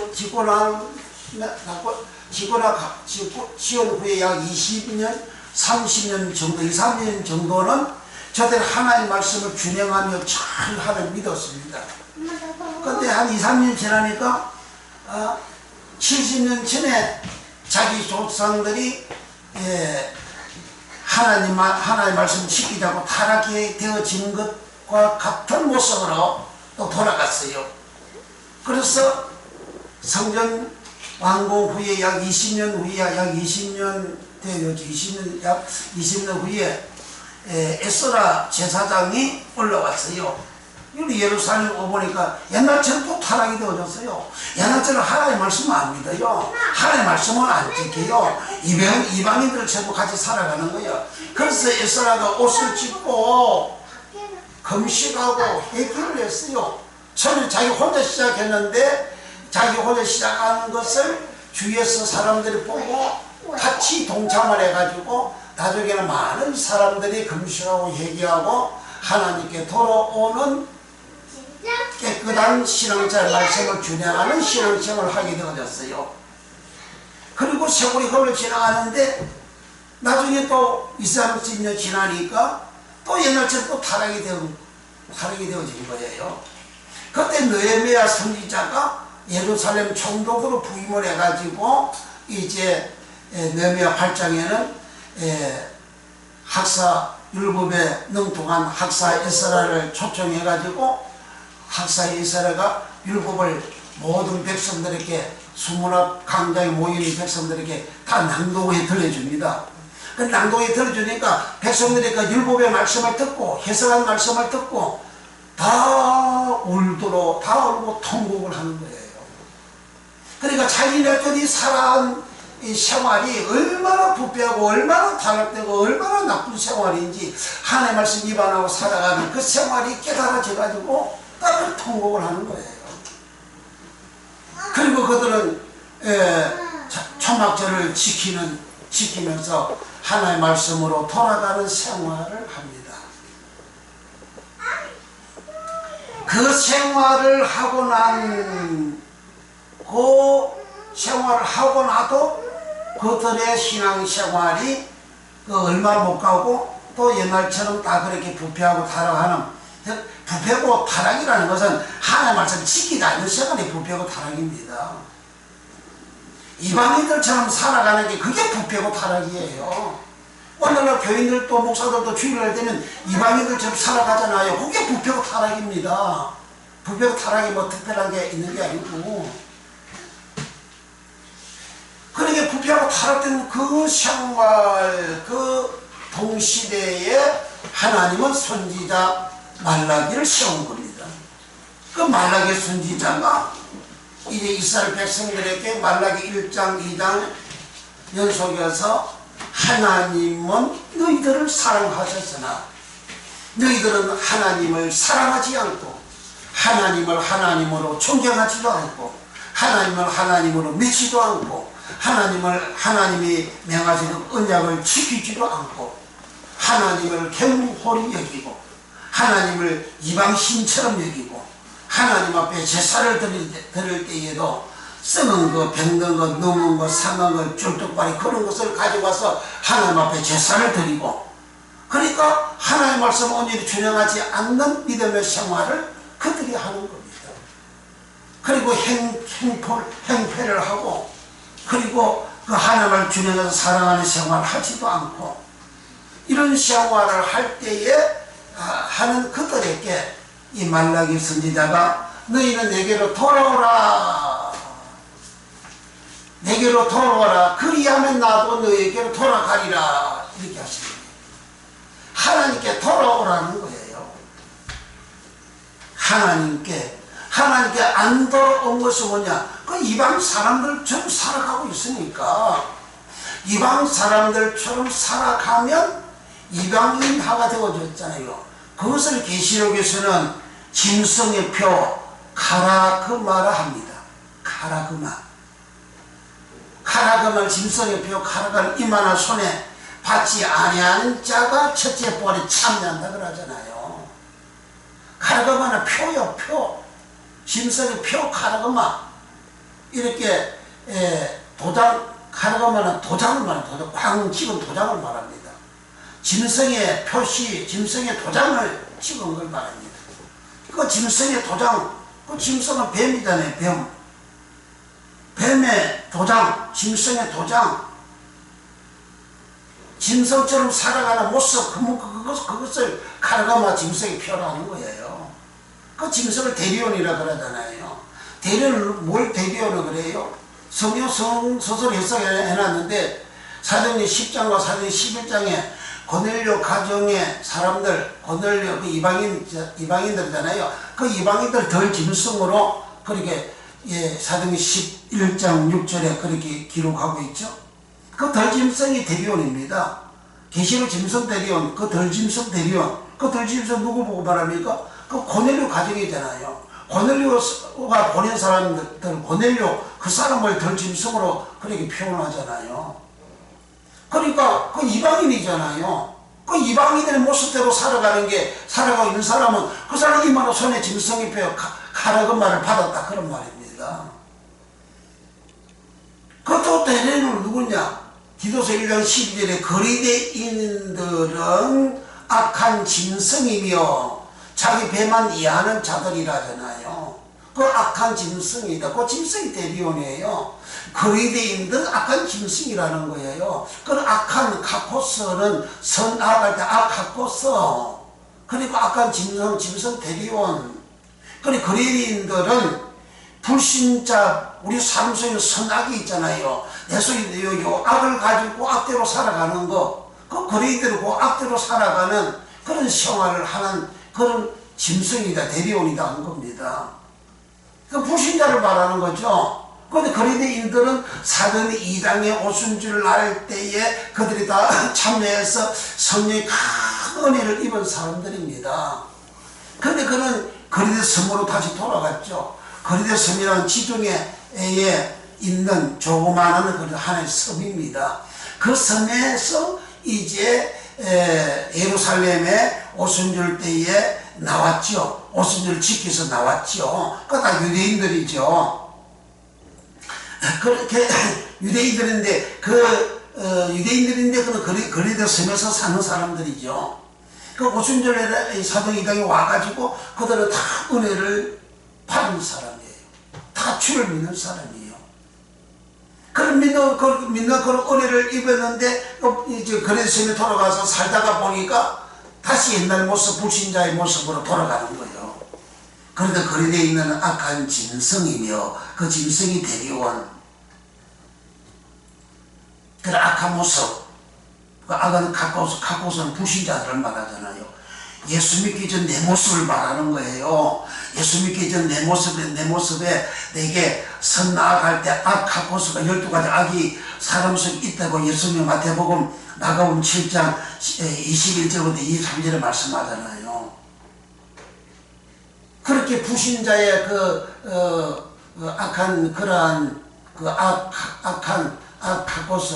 후에 약 20년, 30년 정도, 2, 3년 정도는 저들 하나님 말씀을 준행하며 잘 하나님 믿었습니다. 근데 한 2, 3년 지나니까 70년 전에 자기 조상들이 하나님 말씀 지키자고 타락이 되어진 것과 같은 모습으로 또 돌아갔어요. 그래서 성전 완공 후에 약 20년 후에 약 20년 후에 에스라 제사장이 올라왔어요. 예루살렘 오보니까 옛날처럼 또 타락이 되어졌어요. 옛날처럼 하나님의 말씀을 안 믿어요. 하나님의 말씀을 안 지켜요. 이방인들처럼 같이 살아가는 거예요. 그래서 에스라가 옷을 찢고 금식하고 회개를 했어요. 처음에 자기 혼자 시작했는데 자기 혼자 시작하는 것을 주위에서 사람들이 보고 같이 동참을 해가지고 나중에는 많은 사람들이 금식하고 회개하고 하나님께 돌아오는 깨끗한 신앙생활 말씀을 준행하는 신앙생활을 하게 되어졌어요. 그리고 세월이 흘러 지나가는데 나중에 또 20-30년 지나니까 또 옛날처럼 또 타락이 되어진 거예요. 그때 느헤미야 선지자가 예루살렘 총독으로 부임을 해가지고 이제 느헤미야 8장에는 학사 율법에 능통한 학사 에스라를 초청해가지고 학사 에스라가 율법을 모든 백성들에게 수문학 강좌에 모인 백성들에게 다 낭독해 들려줍니다. 그 낭독해 들려주니까 백성들이 그 율법의 말씀을 듣고 해석한 말씀을 듣고 다 울고 통곡을 하는 거예요. 그러니까 자기네들이 살아온 이 생활이 얼마나 부패하고 얼마나 타락되고 얼마나 나쁜 생활인지 하나님의 말씀 위반하고 살아가는 그 생활이 깨달아져 가지고 따로 통곡을 하는 거예요. 그리고 그들은 초막절을 지키면서 하나님의 말씀으로 돌아가는 생활을 합니다. 그 생활을 하고 나도 그들의 신앙생활이 얼마 못 가고 또 옛날처럼 다 그렇게 부패하고 타락하는, 부패고 타락이라는 것은 하나님의 말씀을 지키지 않는 생활이 부패고 타락입니다. 이방인들처럼 살아가는 게 그게 부패고 타락이에요. 오늘날 교인들도 목사들도 주일날 되면 이방인들처럼 살아가잖아요. 그게 부패고 타락입니다. 부패고 타락이 뭐 특별한 게 있는 게 아니고, 그러니까 부패하고 타락된 그 생활, 그 동시대에 하나님은 선지자 말라기를 세운 겁니다. 그 말라기 선지자가 이제 이스라엘 백성들에게 말라기 1장 2장 연속해서 하나님은 너희들을 사랑하셨으나 너희들은 하나님을 사랑하지 않고 하나님을 하나님으로 존경하지도 않고 하나님을 하나님으로 믿지도 않고 하나님이 명하시는 언약을 지키지도 않고 하나님을 경홀히 여기고 하나님을 이방신처럼 여기고 하나님 앞에 제사를 드릴 때에도 썩은 것, 병든 것, 넘은 것, 상한 것, 줄뚝발이 그런 것을 가져와서 하나님 앞에 제사를 드리고, 그러니까 하나님의 말씀 온전히 준행하지 않는 믿음의 생활을 그들이 하는 겁니다. 그리고 행패를 하고, 그리고 그 하나님을 준행해서 사랑하는 생활을 하지도 않고, 이런 생활을 할 때에 하는 그들에게 이 말라기 선지자가 너희는 내게로 돌아오라, 내게로 돌아오라, 그리하면 나도 너희에게로 돌아가리라, 이렇게 하십니다. 하나님께 돌아오라는 거예요. 하나님께 안 돌아온 것이 뭐냐? 그 이방 사람들처럼 살아가고 있으니까, 이방 사람들처럼 살아가면 이방인화가 되어졌잖아요. 그것을 계시록에서는 짐승의 표 카라그마라 합니다. 카라그마를 짐승의 표 카라그마를 이만한 손에 받지 아니하는 자가 첫째 부활에 참여한다 그러잖아요. 카라그마는 표요, 표. 짐승의 표 카라그마. 이렇게 카라그마는 도장을 말합니다. 광 찍은 도장을 말합니다. 짐승의 표시, 짐승의 도장을 찍은 걸 말합니다. 그 짐승의 도장, 그 짐승은 뱀이잖아요, 뱀. 뱀의 도장, 짐승의 도장. 짐승처럼 살아가는 모습, 그것을 카라그마 짐승의 표라는 거예요. 그 짐승을 대리온이라 그러잖아요. 대리온을 뭘 대리온을 그래요? 성경 서술 해석해놨는데 사도행전 10장과 사도행전 11장에 고넬료 가정의 사람들, 고넬료 그 이방인들이잖아요. 그 이방인들 덜 짐승으로 그렇게 사도행전 11장 6절에 그렇게 기록하고 있죠. 그 덜 짐승이 대리온입니다. 계시록 짐승 대리온, 그 덜 짐승 대리온, 그 덜 짐승 누구 보고 말합니까? 그 고넬료 가정이잖아요. 고넬료가 보낸 사람들, 고넬료 그 사람을 덜 짐승으로 그렇게 표현하잖아요. 그러니까 그 이방인이잖아요. 그 이방인의 모습대로 살아가고 있는 사람은 그 사람이 이만한 손에 짐승이 빼어 가라 그 말을 받았다 그런 말입니다. 그것도 대례는 누구냐? 디도서 1장 12절에 거리대인들은 악한 짐승이며 자기 배만 이해하는 자들이라잖아요. 그 악한 짐승이다. 그 짐승이 대리온이에요. 거리대인들 악한 짐승이라는 거예요. 그 악한 카코스는 선악할 때 악카코스, 그리고 악한 짐승 대리온. 그리고 거리대인들은 불신자, 우리 삶 속에 선악이 있잖아요. 내 속에 요 악을 가지고 악대로 살아가는 거, 그 거리대로 그 악대로 살아가는 그런 생활을 하는 그런 짐승이다, 대리온이다 한 겁니다. 그 불신자를 말하는 거죠. 그런데 거리대인들은 사도행 2장의 오순절 날 때에 그들이 다 참여해서 성령의 큰 은혜를 입은 사람들입니다. 그런데 그는 거리대 섬으로 다시 돌아갔죠. 거리대 섬이라는 지중해에 있는 조그마한 그런 하나의 섬입니다. 그 섬에서 이제 예루살렘에 오순절 때에 나왔죠. 오순절을 지켜서 나왔죠. 그거 다 유대인들이죠. 그렇게 유대인들인데 유대인들인데 그 거리대 섬에서 사는 사람들이죠. 그 오순절에 사도 이강에 와가지고 그들은 다 은혜를 받은 사람이에요. 다 주를 믿는 사람이에요. 그런 믿는 그런 은혜를 입었는데 이제 거리대 섬에 돌아가서 살다가 보니까 다시 옛날 모습, 불신자의 모습으로 돌아가는 거예요. 그런데 거리대에 있는 악한 짐승이며 그 짐승이 데려온 그 악한 모습, 그 악한 카코스는 불신자들을 말하잖아요. 예수 믿기 전 내 모습을 말하는 거예요. 예수 믿기 전 내 모습에 내게 선악할 때 악 카코스가 12가지 악이 사람 속에 있다고 예수님 마태복음 마가복음 7장 21절부터 23절에 말씀하잖아요. 그렇게 불신자의 악한 그러한 악한 카코스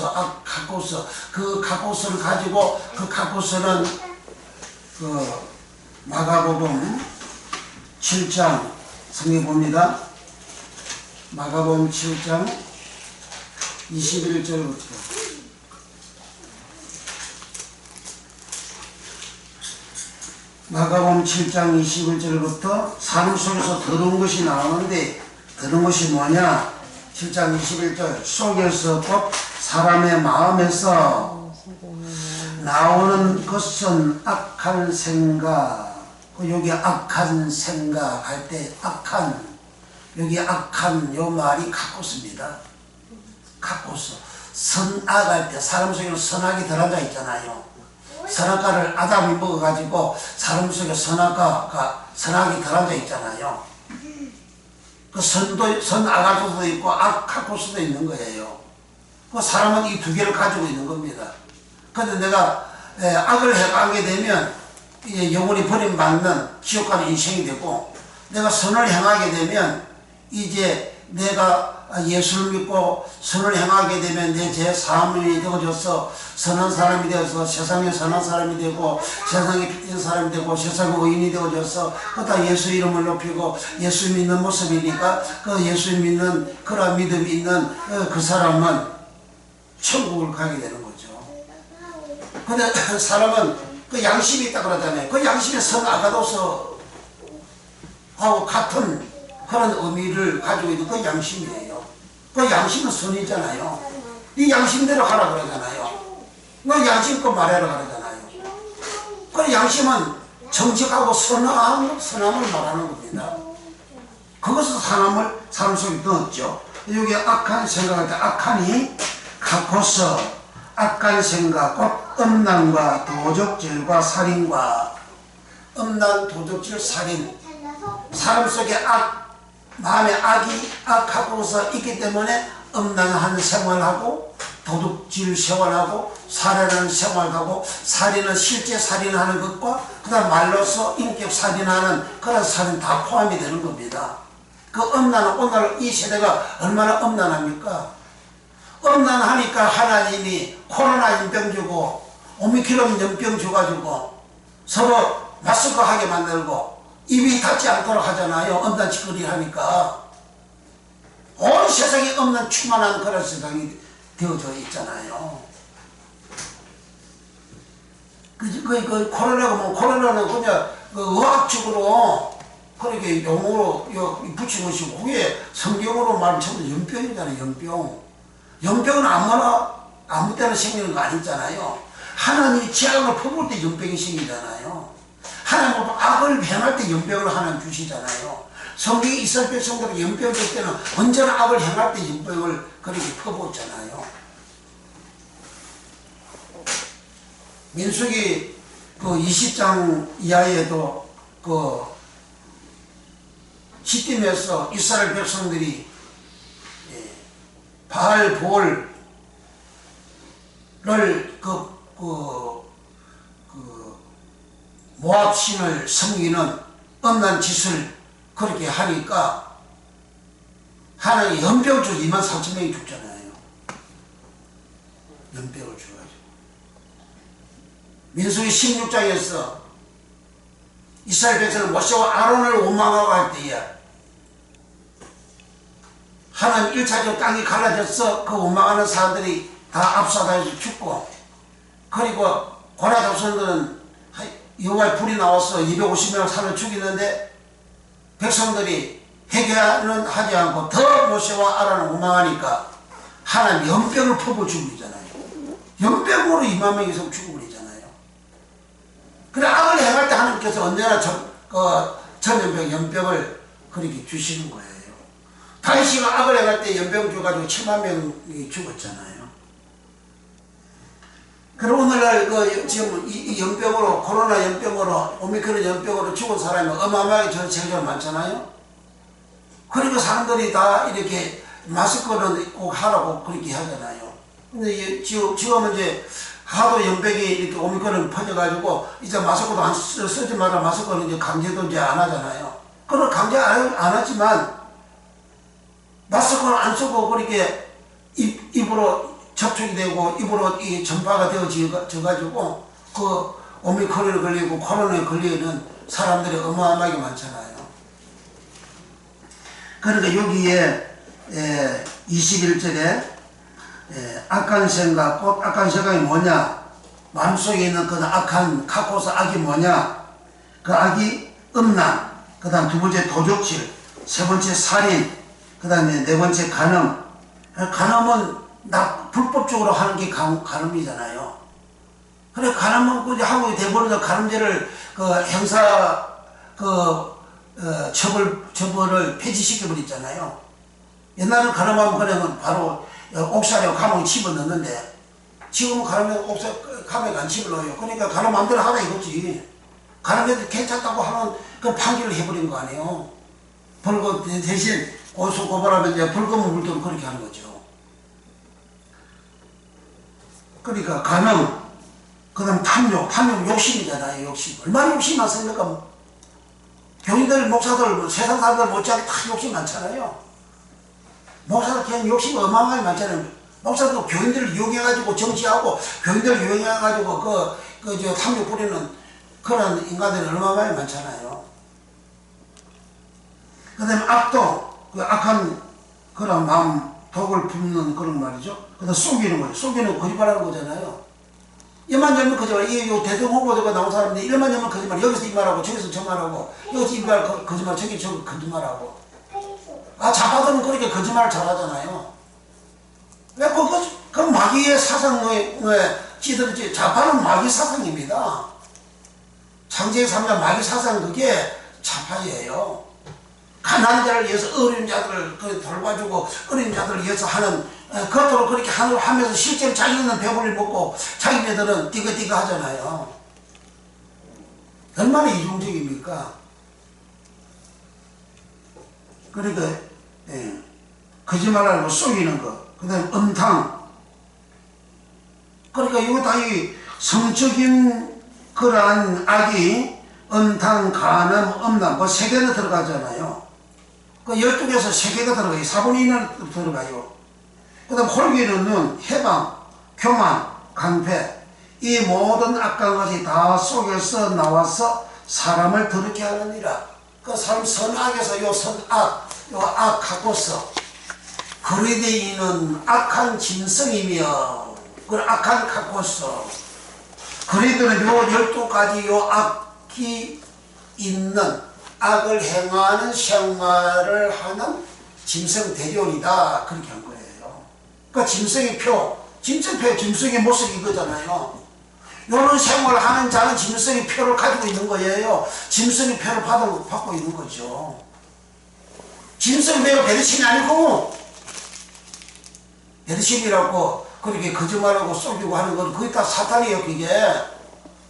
그 카코스를 가지고 그 카코스는 마가복음 7장 성경 봅니다. 마가복음 7장 21절부터 마가복음 7장 21절부터 삶 속에서 들은 것이 나오는데 들은 것이 뭐냐? 7장 21절 속에서 곧 사람의 마음에서 나오는 것은 악한 생각. 여기 악한 생각 할 때 여기 악한 요 말이 카코스입니다. 카코스. 선악할 때 사람 속에는 선악이 들어앉아 있잖아요. 선악과를 아담이 먹어가지고 사람 속에 선악이 들어앉아 있잖아요. 그 선악아토도 있고 악카코스도 있는 거예요. 그 사람은 이 두 개를 가지고 있는 겁니다. 그런데 내가 악을 행하게 되면 영원히 버림받는 지옥 가는 인생이 되고, 내가 선을 행하게 되면 이제 내가 예수를 믿고 선을 행하게 되면 내 죄 사함이 되어져서 선한 사람이 되어서 세상에 선한 사람이 되고 세상에 빛된 사람이 되고 세상의 의인이 되어져서 그다 예수 이름을 높이고 예수 믿는 모습이니까 그 예수 믿는 그런 믿음이 있는 그 사람은 천국을 가게 되는 거죠. 근데 사람은 그 양심이 있다 그러잖아요. 그 양심에 선악아도서하고 같은 그런 의미를 가지고 있는 그 양심이에요. 그 양심은 선이잖아요. 이 양심대로 하라 그러잖아요. 너 양심껏 말하라 그러잖아요. 그 양심은 정직하고 선함을 말하는 겁니다. 그것은 사람 속에 넣었죠. 여기 악한 생각할 때 악한이 카코스, 악한 생각, 곧 음란과 도적질과 살인과 음란, 도적질, 살인. 사람 속에 마음에 악하고서 있기 때문에 음란한 생활하고 도둑질 생활하고 살인하는 생활하고 살인은 실제 살인하는 것과 그 다음 말로서 인격 살인하는 그런 살인 다 포함이 되는 겁니다. 그 음란은 오늘 이 세대가 얼마나 음란합니까? 엄난하니까 하나님이 코로나 인병 주고 오미크론 연병 줘가지고 서로 마스크 하게 만들고 입이 닿지 않도록 하잖아요. 엄단짓거리 하니까. 온 세상이 없는 충만한 그런 세상이 되어져 있잖아요. 코로나가 뭐, 코로나는 그냥 의학적으로 그렇게 용어로 붙인 것이고, 그게 성경으로 말하면 전부 연병이잖아요, 연병. 연병은 아무 때나 생기는 거 아니잖아요. 하나님이 재앙을 퍼부을 때 연병이 생기잖아요. 하나님은 악을 행할 때 연병을 하나님 주시잖아요. 성경에 이스라엘 백성들이 연병 될 때는 언제나 악을 행할 때 연병을 그렇게 퍼부었잖아요. 민수기 그 20장 이하에도 그 시딤에서 이스라엘 백성들이 바알 볼을 모압 신을 섬기는 엄난 짓을 그렇게 하니까 하나님이 연병을 줘 24,000명이 죽잖아요. 연병을 줘가지고. 민수기 16장에서 이스라엘 백성은 모세와 아론을 원망하고 할 때에 하나님 1차적으로 땅이 갈라졌어. 그 원망하는 사람들이 다 압사당해서 죽고, 그리고 고라 자손들은 여호와의 불이 나와서 250명을 살을 죽이는데 백성들이 회개는 하지 않고 더 모세와 아론을 원망하니까 하나님 연병을 퍼부어 죽이잖아요. 연병으로 2만 명이 죽어버리잖아요. 그래 악을 행할 때 하나님께서 언제나 전염병, 연병을 그렇게 주시는 거예요. 다윗이가 악을 행할 때 연병 줘가지고 7만 명이 죽었잖아요. 그리고 오늘날 지금 이 연병으로, 코로나 연병으로, 오미크론 연병으로 죽은 사람이 어마어마하게 전 세계적으로 많잖아요. 그리고 사람들이 다 이렇게 마스크는 꼭 하라고 그렇게 하잖아요. 근데 지금은 이제 하도 연병이 이렇게 오미크론 퍼져가지고 이제 마스크도 안 쓰지 마라, 마스크는 이제 강제도 이제 안 하잖아요. 그걸 강제 안 하지만 마스크를 안 쓰고 그렇게 입으로 접촉이 되고 입으로 이 전파가 되어져가지고 그 오미크론에 걸리고 코로나에 걸리는 사람들이 어마어마하게 많잖아요. 그러니까 여기에 21절에 악한 생각, 곧 악한 생각이 뭐냐? 마음속에 있는 그 악한 카코스 악이 뭐냐? 그 악이 음란, 그 다음 두 번째 도적질, 세 번째 살인, 그 다음에 네 번째 간음. 간음은 불법적으로 하는 게 간음이잖아요. 그래, 간음은 그 한국이 대법원에서 간음죄를 처벌을 폐지시켜버렸잖아요. 옛날에는 간음하면 그냥 바로 옥살이와 감옥에 집어넣는데 지금은 간음에 감옥에 안 집어넣어요. 그러니까 간음 마음대로 하라 이거지. 간음해도 괜찮다고 하는 그 판결을 해버린 거 아니에요. 벌금 대신 고소 고발하면 이제 벌금을 물도록 그렇게 하는 거죠. 그러니까 간음, 그 다음 탐욕 욕심이잖아요. 욕심. 얼마나 욕심이 많습니까? 교인들, 목사들, 세상 사람들 못지않게 다 욕심 많잖아요. 목사들 그냥 욕심이 어마어마하게 많잖아요. 목사들도 교인들을 이용해가지고 정치하고 교인들을 이용해가지고 탐욕 부리는 그런 인간들이 얼마나 많잖아요. 그 다음에 악도, 그 악한 그런 마음, 독을 붓는 그런 말이죠. 그 다음 속이는 거죠. 속이는 거짓말하는 거잖아요. 이만 열면 거짓말. 이 대통령 후보자가 나온 사람인데 이만 열면 거짓말. 여기서 이 말하고 저기서 저 말하고 여기서 이 말 거짓말, 저기 저 거짓말하고. 좌파들은 그렇게 거짓말을 잘하잖아요. 왜 그 마귀의 사상에 찌들었지. 좌파는 마귀 사상입니다. 창세기 3장 마귀 사상 그게 좌파예요. 가난한 자를 위해서 어려운 자들을 돌봐주고 어려운 자들을 위해서 하는 겉으로 그렇게 하면서 실제로 자기는 배불리 먹고 자기네들은 띠거띠거 하잖아요. 얼마나 이중적입니까? 그러니까 거짓말하고 속이는 거, 그 다음에 음탕. 그러니까 이거 다 이 성적인 그러한 악이 음탕, 간음, 음란 그 세 개는 들어가잖아요. 그 12개에서 3개가 들어가요. 4분의 1은 들어가요. 그 다음 홀기는 눈, 해방, 교만, 강패, 이 모든 악한 것이 다 속에서 나와서 사람을 더럽게 하느니라. 그 사람 선악에서 요 선악, 요 악 갖고서 그리되이는 악한 짐승이며 그 악한 갖고서 그리들은 요 12가지 요 악이 있는 악을 행하는 생활을 하는 짐승 대리온이다. 그렇게 한 거예요. 그러니까 짐승의 표, 짐승의 모습이 이거잖아요. 요런 생활을 하는 자는 짐승의 표를 가지고 있는 거예요. 짐승의 표를 받고 있는 거죠. 짐승 매우 베르신이 아니고, 베르신이라고 그렇게 거짓말하고 속이고 하는 건 그게 다 사탄이에요.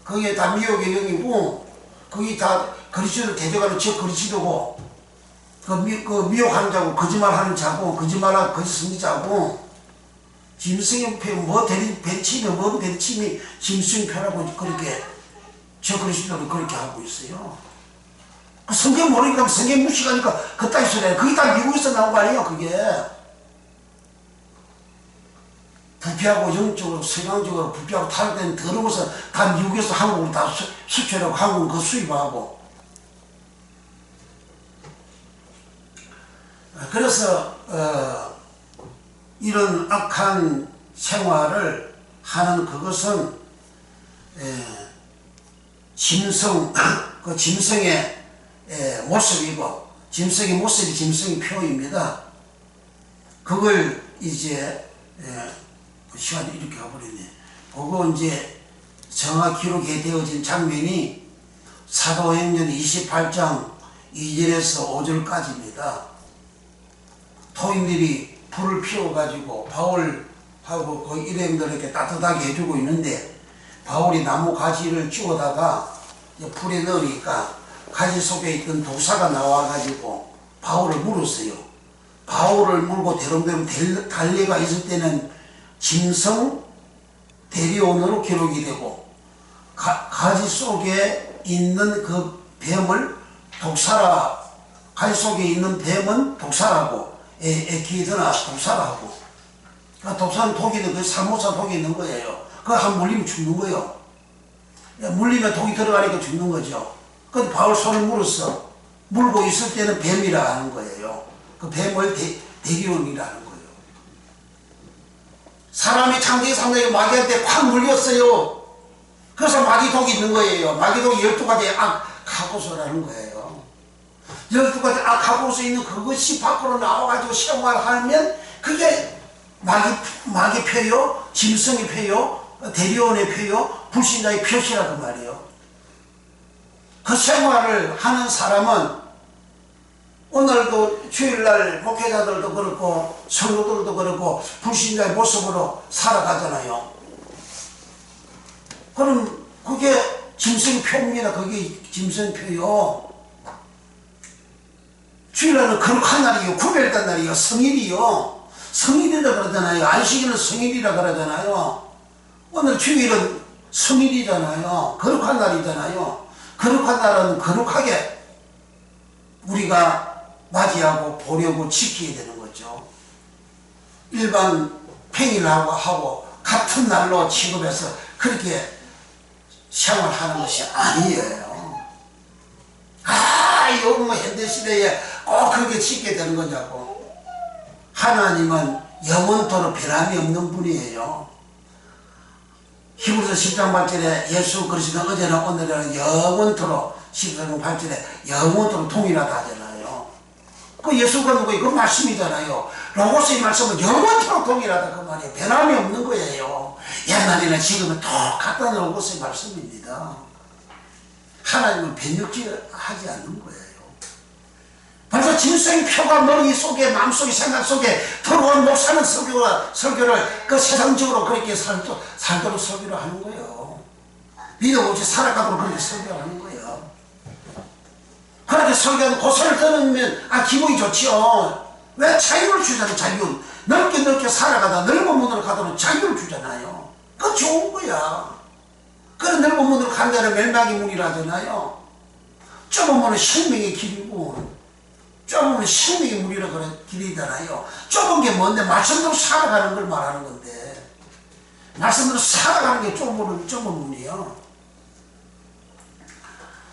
그게 다 미혹의 영이고, 그게 다 그리스도를 대적하는 저 그리스도고, 그 미혹하는 자고, 거짓말하는 자고, 거짓말하고 거짓 선지자고, 짐승의 표, 뭐 배침이, 뭔 배침이 짐승의 표라고 그렇게 저 그리스도를 그렇게 하고 있어요. 성경 모르니까 성경 무식하니까 그따위 소리야. 그게 다 미국에서 나온 거 아니에요. 그게 부패하고 영적으로 서양적으로 부패하고 타락된 더러워서 다 미국에서 한국으로 다 수출하고 한국은 그 수입하고. 그래서 이런 악한 생활을 하는 그것은 그 짐승의 모습이고, 짐승의 모습이 짐승의 표입니다. 그걸 이제 시간이 이렇게 가버렸네. 그거 이제 정확히 기록이 되어진 장면이 사도행전 28장 2절에서 5절까지입니다. 토인들이 불을 피워가지고 바울하고 그 일행들에게 따뜻하게 해주고 있는데, 바울이 나무 가지를 쥐어다가 불에 넣으니까 가지 속에 있던 독사가 나와가지고 바울을 물었어요. 바울을 물고 대롱대롱 달려가 있을 때는 짐승 대리온으로 기록이 되고, 가지 속에 있는 그 뱀을 독사라, 가지 속에 있는 뱀은 독사라고, 에키드나 독사라고. 그러니까 독사는 독이 있는, 그 살모사 독이 있는 거예요. 그거 한 물리면 죽는 거예요. 물리면 독이 들어가니까 죽는 거죠. 근데 바울 손을 물었어. 물고 있을 때는 뱀이라 하는 거예요. 그 뱀을 대리온이라는 거예요. 사람이 창세기 3장에 마귀한테 콱 물렸어요. 그래서 마귀독이 있는 거예요. 마귀독이 12가지 악하고서라는 거예요. 12가지 악하고서 있는 그것이 밖으로 나와가지고 생활하면 그게 마귀 표요, 짐승의 표요, 대리온의 표요, 불신자의 표시라 그 말이에요. 그 생활을 하는 사람은 오늘도 주일날 목회자들도 그렇고 성도들도 그렇고 불신자의 모습으로 살아가잖아요. 그럼 그게 짐승표입니다. 그게 짐승표요. 주일날은 거룩한 날이요, 구별된 날이요, 성일이요. 성일이라 그러잖아요. 안식일은 성일이라 그러잖아요. 오늘 주일은 성일이잖아요. 거룩한 날이잖아요. 거룩한 날은 거룩하게 우리가 맞이하고 보려고 지켜야 되는 거죠. 일반 평일하고 같은 날로 취급해서 그렇게 생활하는 것이 아니에요. 요즘 현대시대에 꼭 그렇게 지켜야 되는 거냐고. 하나님은 영원토록 변함이 없는 분이에요. 히브리서 10장 8절에 예수 그리스도는 어제나 오늘이나 영원토록, 14장 8절에 영원토록 동일하다 하잖아요. 그 예수가 누구예요? 그 말씀이잖아요. 로고스의 말씀은 영원토록 동일하다 그 말이에요. 변함이 없는 거예요. 옛날이나 지금은 똑같다는 로고스의 말씀입니다. 하나님은 변혁하지 않는 거예요. 그래서 짐승의 표가 머리 속에, 마음속에, 생각 속에 들어온 목사는 설교를 그 세상적으로 그렇게 살도록 설교를 하는 거예요. 믿음 없이 살아가도록 그렇게 설교를 하는 거예요. 그렇게 설교하는 고소를 들으면 기분이 좋지요. 왜 자유를 주잖아요. 자유. 넓게 살아가다 넓은 문으로 가도록 자유를 주잖아요. 그거 좋은 거야. 그런 넓은 문으로 간다는 멸망의 문이라 하잖아요. 좁은 문은 생명의 길이고, 좁으면 힘이 우리를 그런 길이잖아요. 좁은 게 뭔데? 말씀대로 살아가는 걸 말하는 건데, 말씀대로 살아가는 게 좁은 문이에요.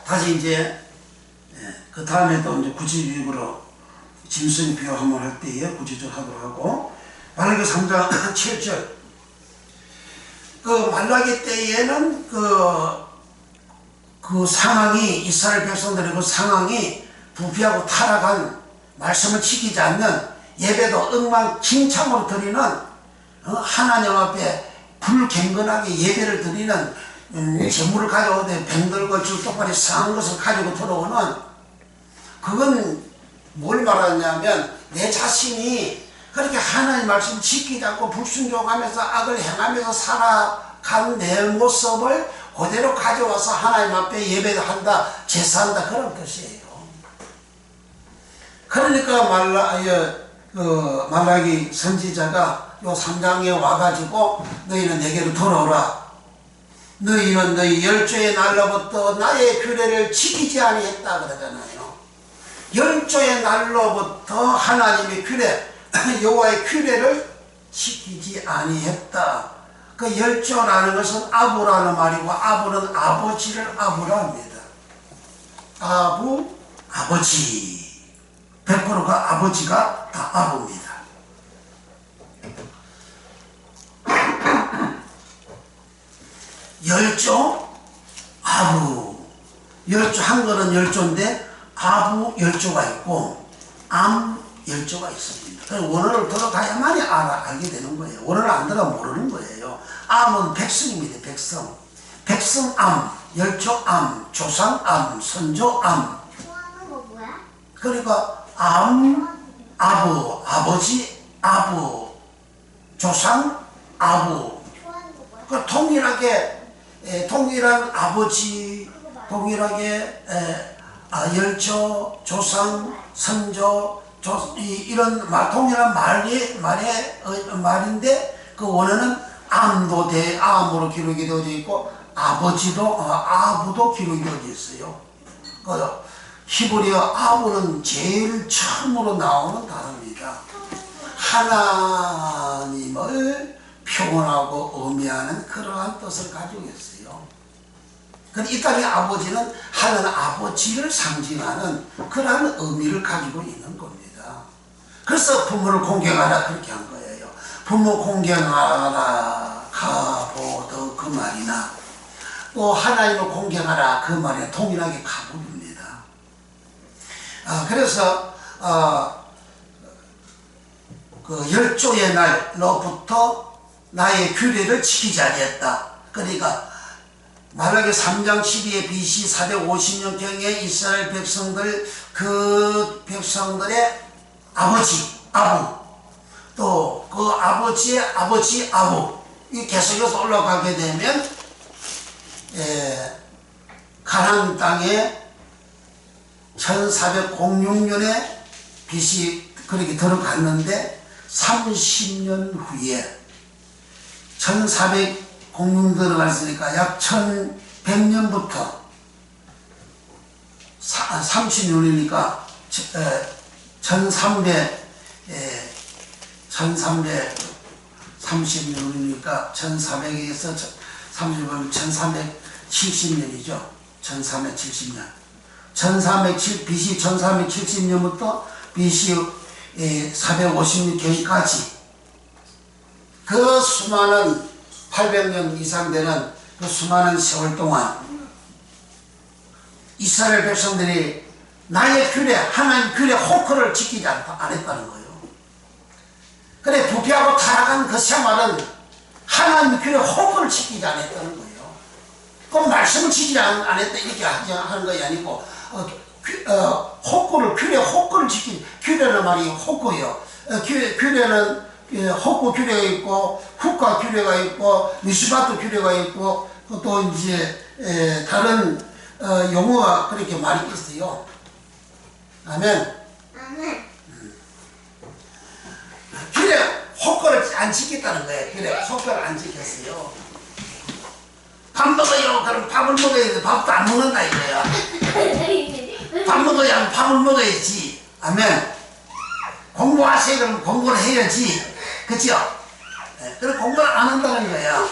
다시 이제 그 다음에 또 이제 구체적으로 짐승 비유 한번 할 때에 구체적으로 하도록 하고, 말라기 3장 7절. 그 말라기 때에는 그 상황이, 이스라엘 백성들의 그 상황이 부패하고 타락한, 말씀을 지키지 않는, 예배도 엉망진창으로 드리는, 하나님 앞에 불경건하게 예배를 드리는, 재물을 가져오되 뱅들고 줄도까지 상한 것을 가지고 들어오는, 그건 뭘 말하냐면 내 자신이 그렇게 하나님 말씀 지키지 않고 불순종하면서 악을 행하면서 살아간 내 모습을 그대로 가져와서 하나님 앞에 예배한다, 제사한다, 그런 뜻이에요. 그러니까 말라기 선지자가 요 3장에 와가지고 너희는 내게로 돌아오라. 너희는 너희 열조의 날로부터 나의 규례를 지키지 아니했다 그러잖아요. 열조의 날로부터 하나님의 규례, 여호와의 규례를 지키지 아니했다. 그 열조라는 것은 아부라는 말이고, 아부는 아버지를 아부라 합니다. 아부, 아버지. 100%가 아버지가 다 아부입니다. 열조, 아부. 열조, 한글은 열조인데 아부 열조가 있고 암 열조가 있습니다. 그래서 원어를 들어가야만이 알게 되는 거예요. 원어를 안 들어가면 모르는 거예요. 암은 백성입니다. 백성. 백성암, 열조암, 조상암, 선조암. 좋아하는 거 뭐야? 그러니까 암, 아부, 아버지, 아부, 조상, 아부. 좋아하는 거 뭐야? 그 동일한 아버지, 동일하게 열조, 조상, 선조, 이런 동일한 말인데, 그 원어는 암도 암으로 기록이 되어져 있고, 아버지도 아부도 기록이 되어져 있어요. 그 히브리어 아부는 제일 처음으로 나오는 단어입니다. 하나님을 표현하고 의미하는 그러한 뜻을 가지고 있어요. 근데 이 땅의 아버지는 하나님 아버지를 상징하는 그러한 의미를 가지고 있는 겁니다. 그래서 부모를 공경하라 그렇게 한 거예요. 부모 공경하라 가보도 그 말이나, 또 하나님을 공경하라 그 말에 동일하게 가보입니다. 그래서 그 열조의 날로부터 나의 규례를 지키지 아니했다. 그러니까 말라기 3장 12에 BC 450년경에 이스라엘 백성들, 그 백성들의 아버지, 아부, 또 그 아버지의 아버지, 아부, 이 계속해서 올라가게 되면 가나안 땅에 1406년에 BC 그렇게 들어갔는데 30년 후에 1406년 들어갔으니까 약 1100년부터 30년이니까 1330년이니까 1400에서 30년 1370년이죠. 1370년. BC 1370년부터 BC 450년경까지 그 수많은 800년 이상 되는 그 수많은 세월 동안 이스라엘 백성들이 나의 규례, 하나님 규례 호크를 지키지 안 했다는 거예요. 그래, 부패하고 타락한 그 생활은 하나님 규례 호크를 지키지 않았다는 거예요. 그 말씀을 지키지 않았다 이렇게 하는 것이 아니고, 호크를, 규례 호크를 지키지, 규례는 말이 호크예요. 규례는 호크 규례가 있고, 후카 규례가 있고, 미스바트 규례가 있고, 또 이제 다른 용어가 그렇게 많이 있어요. 아멘. 규례 호크를 안 지켰다는 거예요. 규례 호크를 안 지켰어요. 밥 먹어요. 그럼 밥을 먹어야 돼. 밥도 안 먹는다 이거야. 밥 먹어야 밥을 먹어야지. 아멘. 공부하세요. 그러면 공부를 해야지. 그죠? 그럼 공부를 안 한다는 거예요.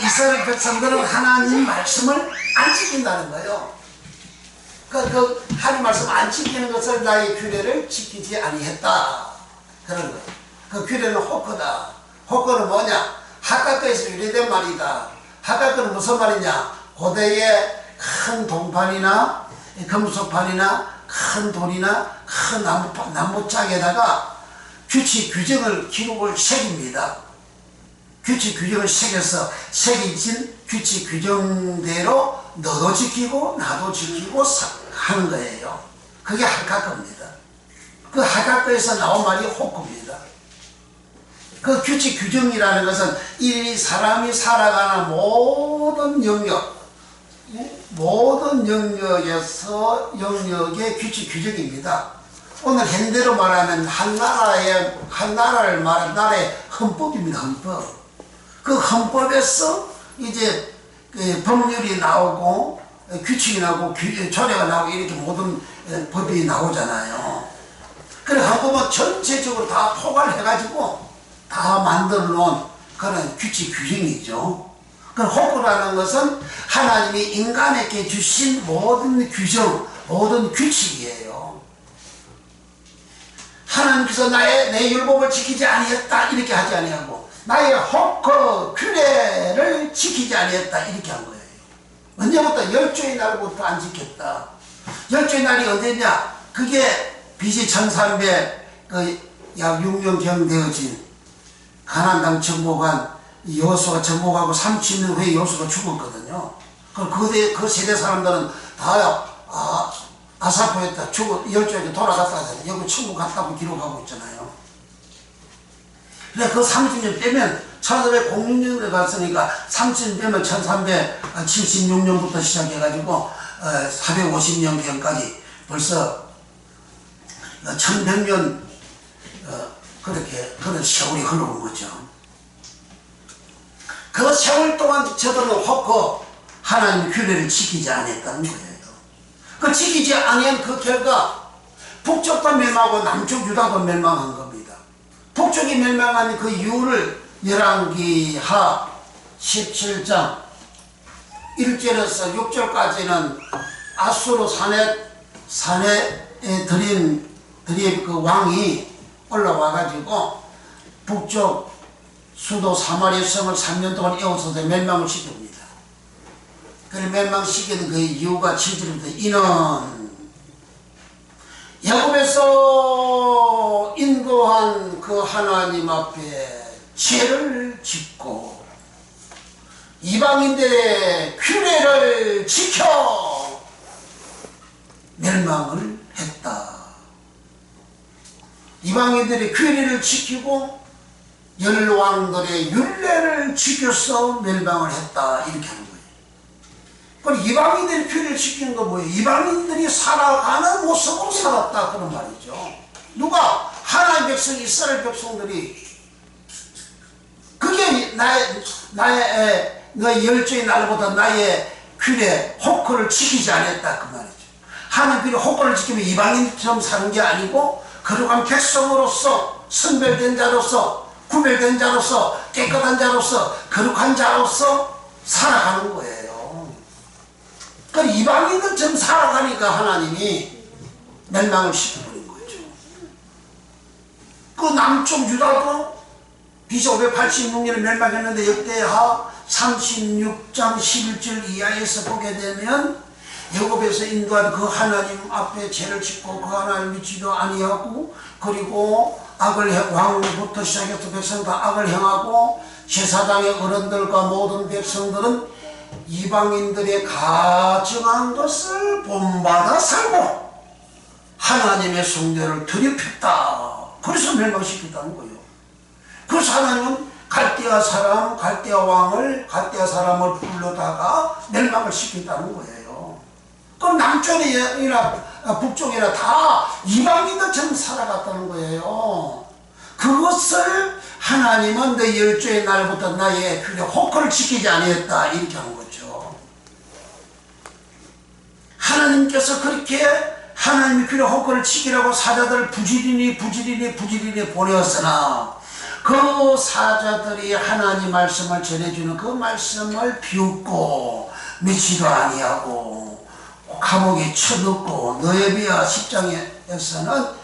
이스라엘 백성들은 하나님 말씀을 안 지킨다는 거예요. 그 하나님 말씀 안 지키는 것을 나의 규례를 지키지 아니했다. 그런 거예요. 그 규례는 호커다. 호커는 뭐냐? 하각거에서 유래된 말이다. 하각거는 무슨 말이냐? 고대의 큰 동판이나 금속판이나 큰 돌이나 큰 나무짝에다가 규칙 규정을 기록을 새깁니다. 규칙 규정을 새겨서 새겨진 규칙 규정대로 너도 지키고 나도 지키고 하는 거예요. 그게 하각거입니다. 그 하각거에서 나온 말이 호크입니다. 그 규칙 규정이라는 것은 이 사람이 살아가는 모든 영역에서 영역의 규칙 규정입니다. 오늘 현대로 말하면 한 나라를 말하는 나라의 헌법입니다. 헌법. 그 헌법에서 이제 법률이 나오고 규칙이 나오고 조례가 나오고 이렇게 모든 법이 나오잖아요. 그래 헌법은 전체적으로 다 포괄해가지고 다 만들어 놓은 그런 규칙 규정이죠. 그 호크라는 것은 하나님이 인간에게 주신 모든 규정, 모든 규칙이에요. 하나님께서 내 율법을 지키지 아니했다 이렇게 하지 아니하고 나의 호크 규례를 지키지 아니했다 이렇게 한 거예요. 언제부터? 열조의 날부터 안 지켰다. 열조의 날이 언제냐? 그게 BC 1300 약 6년경 되어진 가나안 땅 정복한 여호수아가 정복하고 30년 후에 여호수아가 죽었거든요. 그 세대 사람들은 다 아사포했다, 열조에게 돌아갔다 하잖아요. 여기 천국 갔다고 기록하고 있잖아요. 그래 그 30년 빼면 1506년에 갔으니까 30년 빼면 1376년부터 시작해가지고 450년경까지 벌써 1100년 그렇게 그런 세월이 흘러온 거죠. 그 세월 동안 저들은 호크 하나님 규례를 지키지 않았다는 거예요. 그 지키지 아니한 그 결과 북쪽도 멸망하고 남쪽 유다도 멸망한 겁니다. 북쪽이 멸망한 그 이유를 열왕기하 17장 1절에서 6절까지는 아수르 산에 드린 그 왕이 올라와가지고 북쪽 수도 사마리아 성을 3년 동안 에워서서 멸망을 시킵니다. 그래 멸망시키는 그 이유가 7절부터 이는 야곱에서 인도한 그 하나님 앞에 죄를 짓고 이방인들의 규례를 지켜 멸망을 했다. 이방인들의 규례를 지키고 열왕들의 율례를 지켜서 멸망을 했다 이렇게 하는 거예요. 그럼 이방인들이 규례를 지키는 건 뭐예요? 이방인들이 살아가는 모습으로 살았다 그런 말이죠. 누가? 하나님 백성 이스라엘 백성들이 그게 너의 열조의 날보다 나의 규례 호크를 지키지 않았다 그 말이죠. 하나님 규례 호크를 지키면 이방인처럼 사는 게 아니고 거룩한 백성으로서 선별된 자로서 구별된 자로서 깨끗한 자로서 거룩한 자로서 살아가는 거예요. 그 이방인들처럼 살아가니까 하나님이 멸망을 시켜버린 거죠. 그 남쪽 유다도 BC 586년에 멸망했는데 역대하 36장 11절 이하에서 보게 되면 애굽에서 인도한 그 하나님 앞에 죄를 짓고 그 하나님 믿지도 아니하고 그리고 왕부터 시작해서 백성 다 악을 행하고 제사장의 어른들과 모든 백성들은 이방인들의 가증한 것을 본받아 살고 하나님의 성전을 더럽혔다. 그래서 멸망시켰다는 거예요. 그래서 하나님은 갈대아 사람을 불러다가 멸망을 시켰다는 거예요. 그럼 남쪽이나 북쪽이나 다 이방인들처럼 살아갔다는 거예요. 그것을 하나님은 내 열조의 날부터 나의 호크를 지키지 아니했다 이렇게 하는 거죠. 하나님께서 그렇게 하나님이 귀를 헛걸을 치기라고 사자들을 부지런히 보내었으나 그 사자들이 하나님 말씀을 전해주는 그 말씀을 비웃고 믿지도 아니하고 감옥에 쳐넣고 느헤미야 10장에서는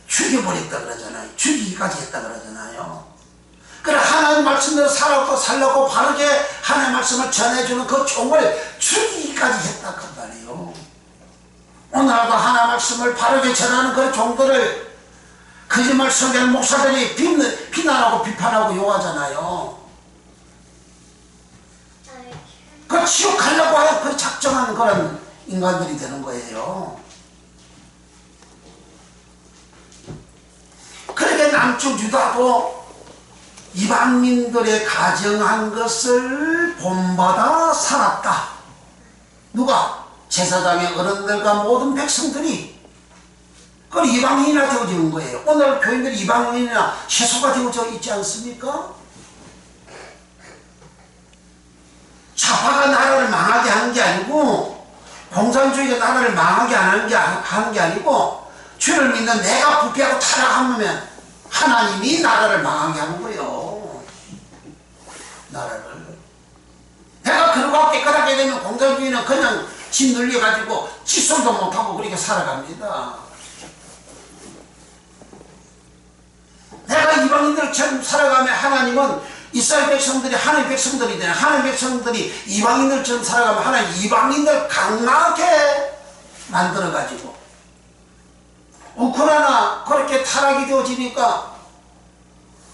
죽여버렸다 그러잖아요. 죽이기까지 했다 그러잖아요. 그래 하나님 말씀대로 살라고 바르게 하나님 말씀을 전해주는 그 종을 죽이기까지 했다 그 말이에요. 오늘도 하나님 말씀을 바르게 전하는 그 종들을 거짓말 설교하는 목사들이 비난하고 비판하고 욕하잖아요. 그 지옥하려고 하여 그 작정한 그런 인간들이 되는 거예요. 그러니까 남쪽 유다도 이방민들의 가정한 것을 본받아 살았다. 누가? 제사장의 어른들과 모든 백성들이. 그걸 이방인이나 되어지는 거예요. 오늘 교인들이 이방인이나 시소가 되어져 있지 않습니까? 좌파가 나라를 망하게 하는 게 아니고 공산주의가 나라를 망하게 하는 게 아니고 주를 믿는 내가 부패하고 타락하면 하나님이 나라를 망하게 하는 거예요. 나라를. 내가 그러고 깨끗하게 되면 공산주의는 그냥 지 늘려가지고 칫솔도 못하고 그렇게 살아갑니다. 내가 이방인들처럼 살아가면 하나님은 이스라엘 백성들이 하나님 백성들이 되는 하나님 백성들이 이방인들처럼 살아가면 하나님 이방인들 강하게 만들어가지고 우크라이나 그렇게 타락이 되어지니까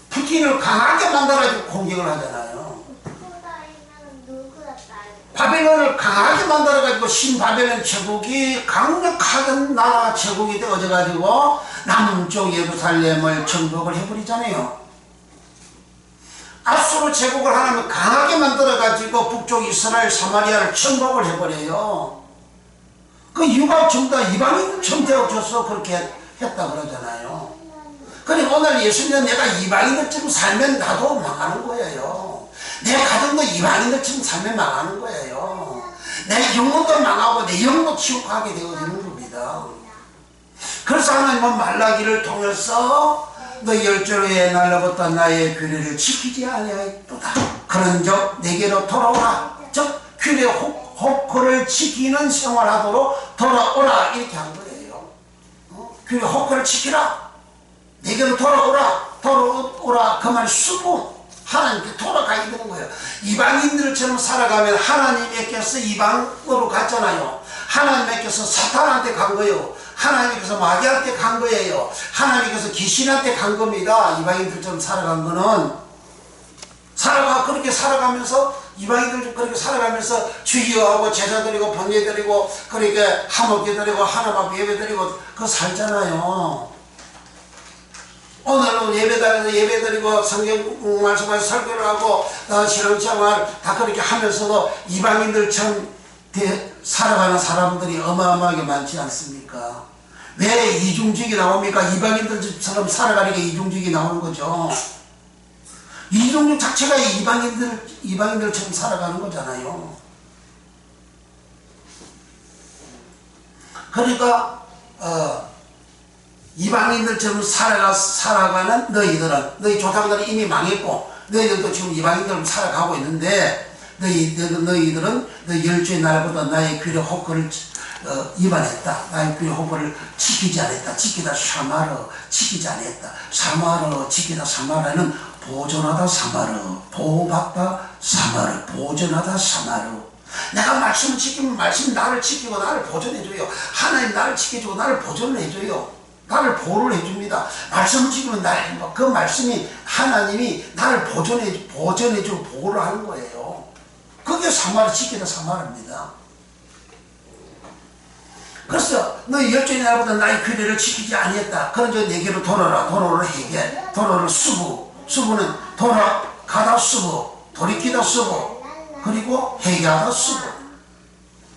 푸틴을 강하게 만들어가지고 공격을 하잖아요. 바벨론을 강하게 만들어가지고 신바벨론 제국이 강력하게 나라 제국이 되어져가지고 남쪽 예루살렘을 정복을 해버리잖아요. 아수르 제국을 하나님 강하게 만들어가지고 북쪽 이스라엘 사마리아를 정복을 해버려요. 그 이유가 전부 다 이방인 천태어줘서 그렇게 했다 그러잖아요. 그러니까 오늘 예수님 내가 이방인들처럼 살면 나도 망하는 거예요. 내 가정도 이방인들처럼 살면 망하는 거예요. 내 영혼도 망하고 내 영혼도 치욕하게 되어지는 겁니다. 그래서 하나님은 말라기를 통해서 너 열조의 날로부터 나의 규례를 지키지 아니하였도다. 그런즉 내게로 돌아오라. 즉 규례 혹호를 지키는 생활하도록 돌아오라 이렇게 한 거예요. 규례 혹호를 지키라. 내게로 돌아오라. 그 말 수고 하나님께 돌아가야 되는 거예요. 이방인들처럼 살아가면 하나님께서 이방으로 갔잖아요. 하나님께서 사탄한테 간 거예요. 하나님께서 마귀한테 간 거예요. 하나님께서 귀신한테 간 겁니다. 이방인들처럼 살아간 거는 그렇게 살아가면서 이방인들 그렇게 살아가면서 주의하고 제사 드리고 번제 드리고 그렇게 하목제 드리고 하나님 앞에 예배 드리고 그거 살잖아요. 오늘은 예배 드리고 성경 말씀에서 설교를 하고 신앙생활 다 그렇게 하면서도 이방인들처럼 살아가는 사람들이 어마어마하게 많지 않습니까? 왜 이중직이 나옵니까? 이방인들처럼 살아가니까 이중직이 나오는 거죠. 이중직 자체가 이방인들처럼 살아가는 거잖아요. 그러니까 이방인들처럼 살아가는 너희 조상들은 이미 망했고 너희들도 지금 이방인들처럼 살아가고 있는데 너희들은 너희 열주의 날보다 나의 규례 혹거를 위반했다. 나의 규례 혹거를 지키지 않았다. 지키다 사마르 지키지 않았다. 사마르 지키다 사마르는 보존하다 사마르 보호받다 사마르 보존하다 사마르. 내가 말씀을 지키면 말씀이 나를 지키고 나를 보존해줘요. 하나님 나를 지켜주고 나를 보존해줘요. 나를 보호를 해줍니다. 말씀을 지키면 그 말씀이 하나님이 나를 보존해주고 보호를 하는 거예요. 그게 사마르 지키다 사마르입니다. 그래서 너희 열정이 나보다 나의 규례를 지키지 아니했다. 그런즉 내게로 돌아라. 도로를 해결. 도로를 수부는 돌아가다 수부, 돌이키다 수부, 그리고 해결하다 수부.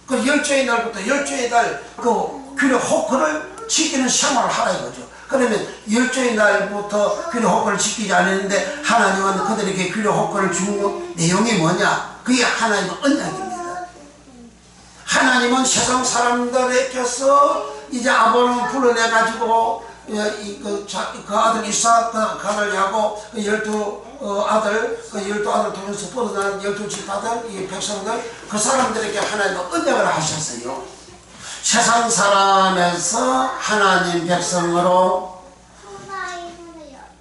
그 열정의 날부터 열정의 날 그 규례 호크를 지키는 생활을 하라 이거죠. 그러면 열조의 날부터 규례 호크를 지키지 않았는데 하나님은 그들에게 규례 호크를 주는 내용이 뭐냐? 그게 하나님의 언약입니다. 하나님은 세상 사람들에게서 이제 아브라함을 불러내가지고 그 아들 이삭을 하고 그 12아들 통해서 뻗어난 12지파들 이 백성들 그 사람들에게 하나님은 언약을 하셨어요. 세상 사람에서 하나님 백성으로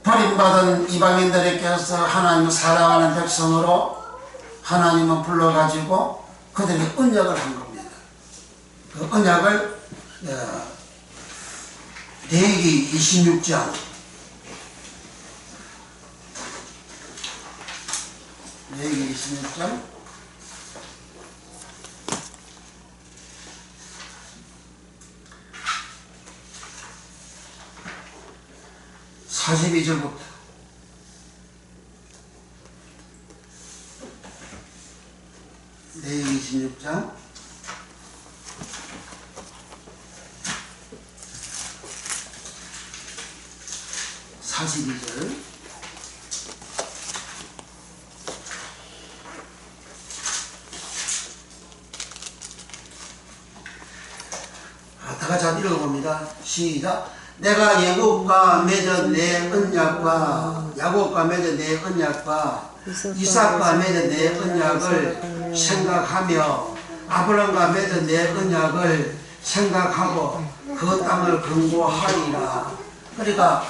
버림받은 이방인들에게서 하나님을 사랑하는 백성으로 하나님은 불러가지고 그들에게 언약을 한 겁니다. 그 언약을 레위기 26장 레위기 26장 42절부터 레위기 26장 42절 다 같이 읽어봅니다. 시작. 내가 야곱과 맺은 내 언약과 이삭과 맺은 내 언약을 생각하며 아브라함과 맺은 내 언약을 생각하고 그 땅을 근고하리라. 그러니까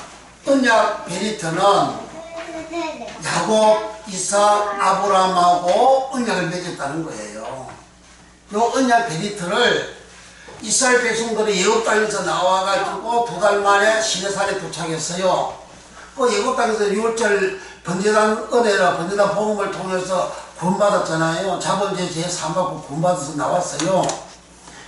언약 베리트는 야곱, 이삭, 아브라함하고 언약을 맺었다는 거예요. 이 언약 베리트를 이스라엘 백성들이 애굽 땅에서 나와가지고 2달 만에 시내산에 도착했어요. 그 애굽 땅에서 6월절 번제단 은혜라 번제단 복음을 통해서 구원받았잖아요. 자본주의 제3받고 구원받아서 나왔어요.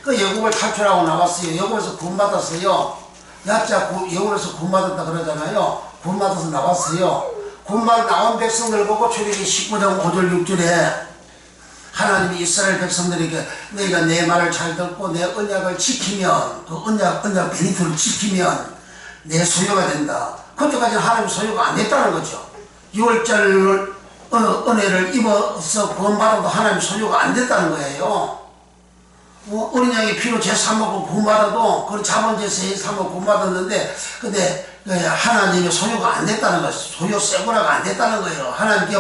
그 애굽을 탈출하고 나왔어요. 애굽에서 구원받았어요. 야자 애굽에서 구원받았다 그러잖아요. 구원받아서 나왔어요. 구원받아 나온 백성들 보고 출애굽기 19장 5절 6절에 하나님이 이스라엘 백성들에게 너희가 내 말을 잘 듣고 내 언약을 지키면 그 언약 베리트를 지키면 내 소유가 된다. 그때까지는 하나님 소유가 안 됐다는 거죠. 6월절 은혜를 입어서 구원받아도 하나님 소유가 안 됐다는 거예요. 어린 양의 피로 제3먹고 구원받아도 그런 자본제세에 3먹고 구원받았는데 근데 하나님의 소유가 안 됐다는 거예요. 소유 세구라가 안 됐다는 거예요. 하나님께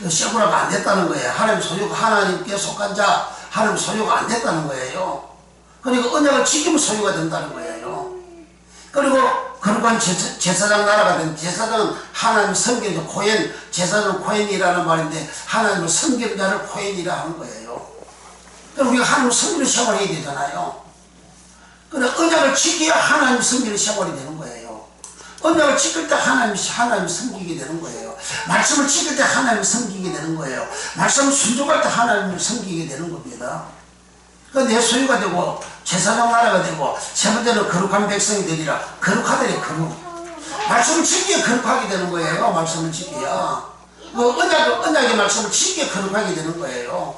세구라가 안 됐다는 거예요. 하나님 소유가 하나님께 속한 자 하나님 소유가 안 됐다는 거예요. 그리고 언약을 지키면 소유가 된다는 거예요. 그리고 거룩한 제사장 나라가 된 제사장은 하나님 섬기는 코엔 제사장 코엔이라는 말인데 하나님을 섬기는 자를 코엔이라 하는 거예요. 그럼 우리가 하나님 섬기는 생활을 해야 되잖아요. 그래 언약을 지켜야 하나님 섬기는 생활이 되는 거예요. 언약을 지킬 때 하나님 섬기게 되는 거예요. 말씀을 지킬 때 하나님 섬기게 되는 거예요. 말씀을 순종할 때 하나님을 섬기게 되는 겁니다. 내 소유가 되고 제사장 나라가 되고 세 번째는 거룩한 백성이 되리라. 거룩하더니 거룩. 말씀을 지키게 거룩하게 되는 거예요. 말씀을 지켜야. 언약의 말씀을 지키게 거룩하게 되는 거예요.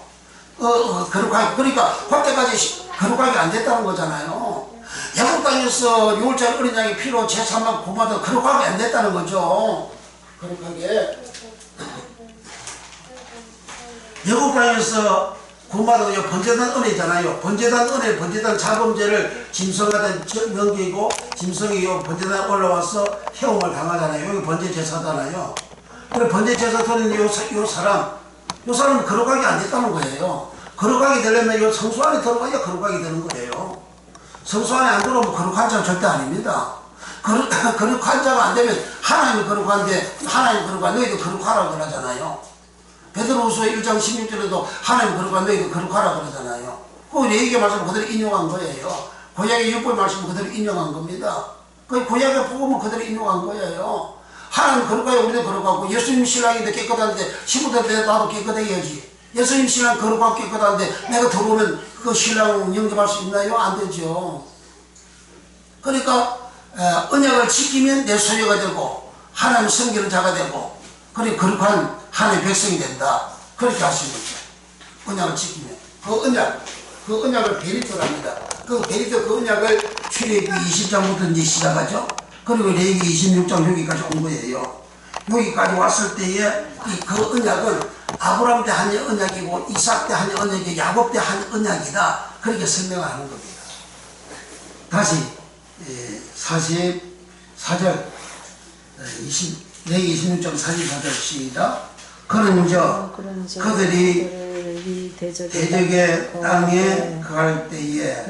거룩하게. 그러니까 그때까지 거룩하게 안 됐다는 거잖아요. 야곱 땅에서 6월절 어린 양의 피로 제3만 구마도 거룩하게 안 됐다는 거죠. 거룩하게. 야곱 땅에서 구마도 번제단 은혜잖아요. 번제단 은혜, 번제단 자범죄를 짐승하던 명기이고 짐승이 번제단 올라와서 해움을 당하잖아요. 여기 번제 제사잖아요. 그래 번제 제사 드리는 요 사람은 거룩하게 안 됐다는 거예요. 거룩하게 되려면 성소 안에 들어가야 거룩하게 되는 거예요. 성소 안에 안 들어오면 거룩한 자는 절대 아닙니다. 거룩한 자가 안 되면 하나님이 거룩한데 하나님 거룩한 너희도 거룩하라고 그러잖아요. 베드로후서 1장 16절에도 하나님 거룩한 너희도 거룩하라고 그러잖아요. 그 레위기 말씀 그대로 인용한 거예요. 구약의 율법 말씀 그대로 인용한 겁니다. 그 구약의 복음은 그대로 인용한 거예요. 하나님 거룩하게 우리도 거룩하고 예수님 신랑인데 깨끗한데 친구들한테 나도 깨끗해야지. 예수님 신랑 거룩하고 깨끗한데 내가 들어오면 그 신랑 영접할 수 있나요? 안 되죠. 그러니까 언약을 지키면 내 소유가 되고 하나님 섬기는 자가 되고 그리고 거룩한 하나님의 백성이 된다. 그렇게 하시는 거죠. 언약을 지키면 그 언약을 베리트랍니다. 그 베리트 그 언약을 출애굽기 20장부터 이제 시작하죠. 그리고 레위기 26장 여기까지 온 거예요. 여기까지 왔을 때에 그 언약은 아브라함 때 한 언약이고 이삭 때 한 언약이고 야곱 때 한 언약이다. 그렇게 설명하는 겁니다. 다시 44절 26장 44절 시작. 그런즉 그들이 대적의 땅에 거할 때에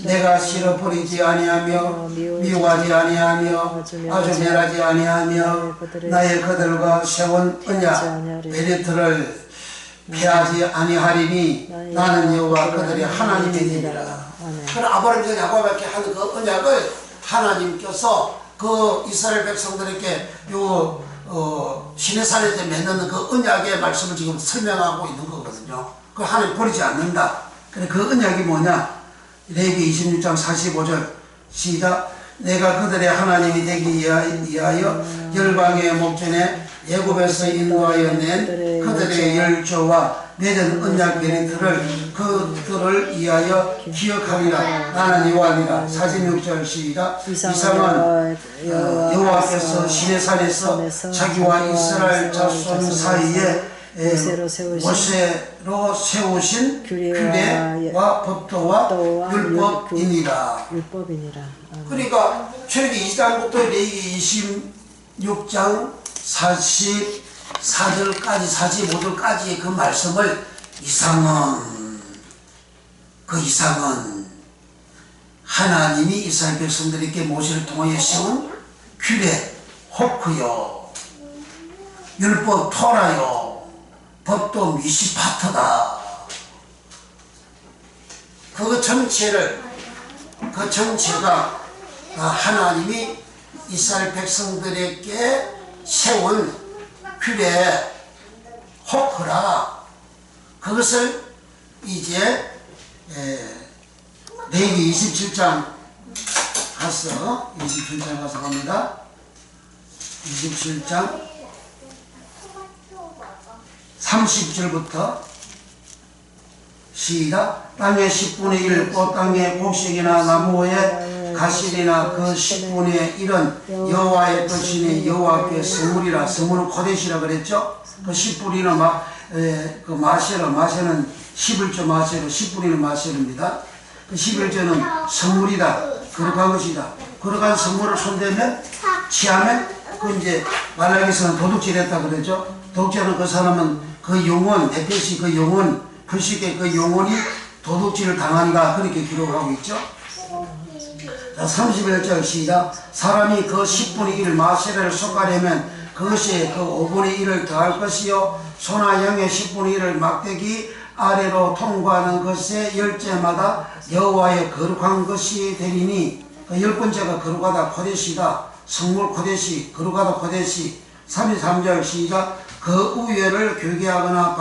내가 실어버리지 아니하며 미워하지 아니하며 아주 멸하지 아니하며 나의 그들과 세운 언약 베네트를 폐하지 아니하리니 나는 여호와 그들의 하나님이니라. 그 아브라함과 야곱에게 하는 그 언약을 하나님께서 그 이스라엘 백성들에게 시내산에서 맺는 그 언약의 말씀을 지금 설명하고 있는 거거든요. 그 하나님 버리지 않는다. 그래 그 언약이 뭐냐? 레위기 26장 45절 시작. 내가 그들의 하나님이 되기 위하여 열방의 목전에 애굽에서 인도하여 낸 그들의 열조와 맺은 언약 베네트를 그들을 위하여 기억하리라. 나는 여호와니라. 46절 시작. 이상은 여호와께서 시내산에서 자기와 이스라엘 자손 사이에 모세로 세우신 규례와 법도와 율법이니라. 그러니까 출애굽기 2장부터 레위기 26장 44절까지 45절까지의 그 말씀을 그 이상은 하나님이 이스라엘 백성들에게 모세를 통하여 세운 규례, 호크요, 율법, 토라요, 법도 미시파트다. 그 전체가 하나님이 이스라엘 백성들에게 세운 규례, 호크라. 그것을 이제 레위기 27장 가서 갑니다. 27장 30절부터 시작. 땅의 10분의 1, 꽃 땅의 곡식이나 나무의 가실이나 그 10분의 1은 여호와의 것이니 여호와께 선물이라. 선물은 코데시라 그랬죠. 그 10분이나 그 마세는 11조 마세로 10분이는 마세입니다. 그 11조는 선물이다. 거룩한 것이다. 거룩한 선물을 손대면 취하면 그 이제 말라기서는 도둑질했다 그랬죠. 도둑질은 그 사람은 그 영혼, 에페시 그 영혼, 불식의 그 영혼이 도둑질을 당한다. 그렇게 기록하고 있죠. 자, 31절 시작. 사람이 그 10분의 1 마세를 솎아내면 그것이 그 5분의 1을 더할 것이요 소나 양의 10분의 1을 막대기 아래로 통과하는 것의 열째마다 여호와의 거룩한 것이 되리니 그 10번째가 거룩하다 코데시다. 성물 코데시, 거룩하다 코데시. 33절 시작. 그 우열을 교개하거나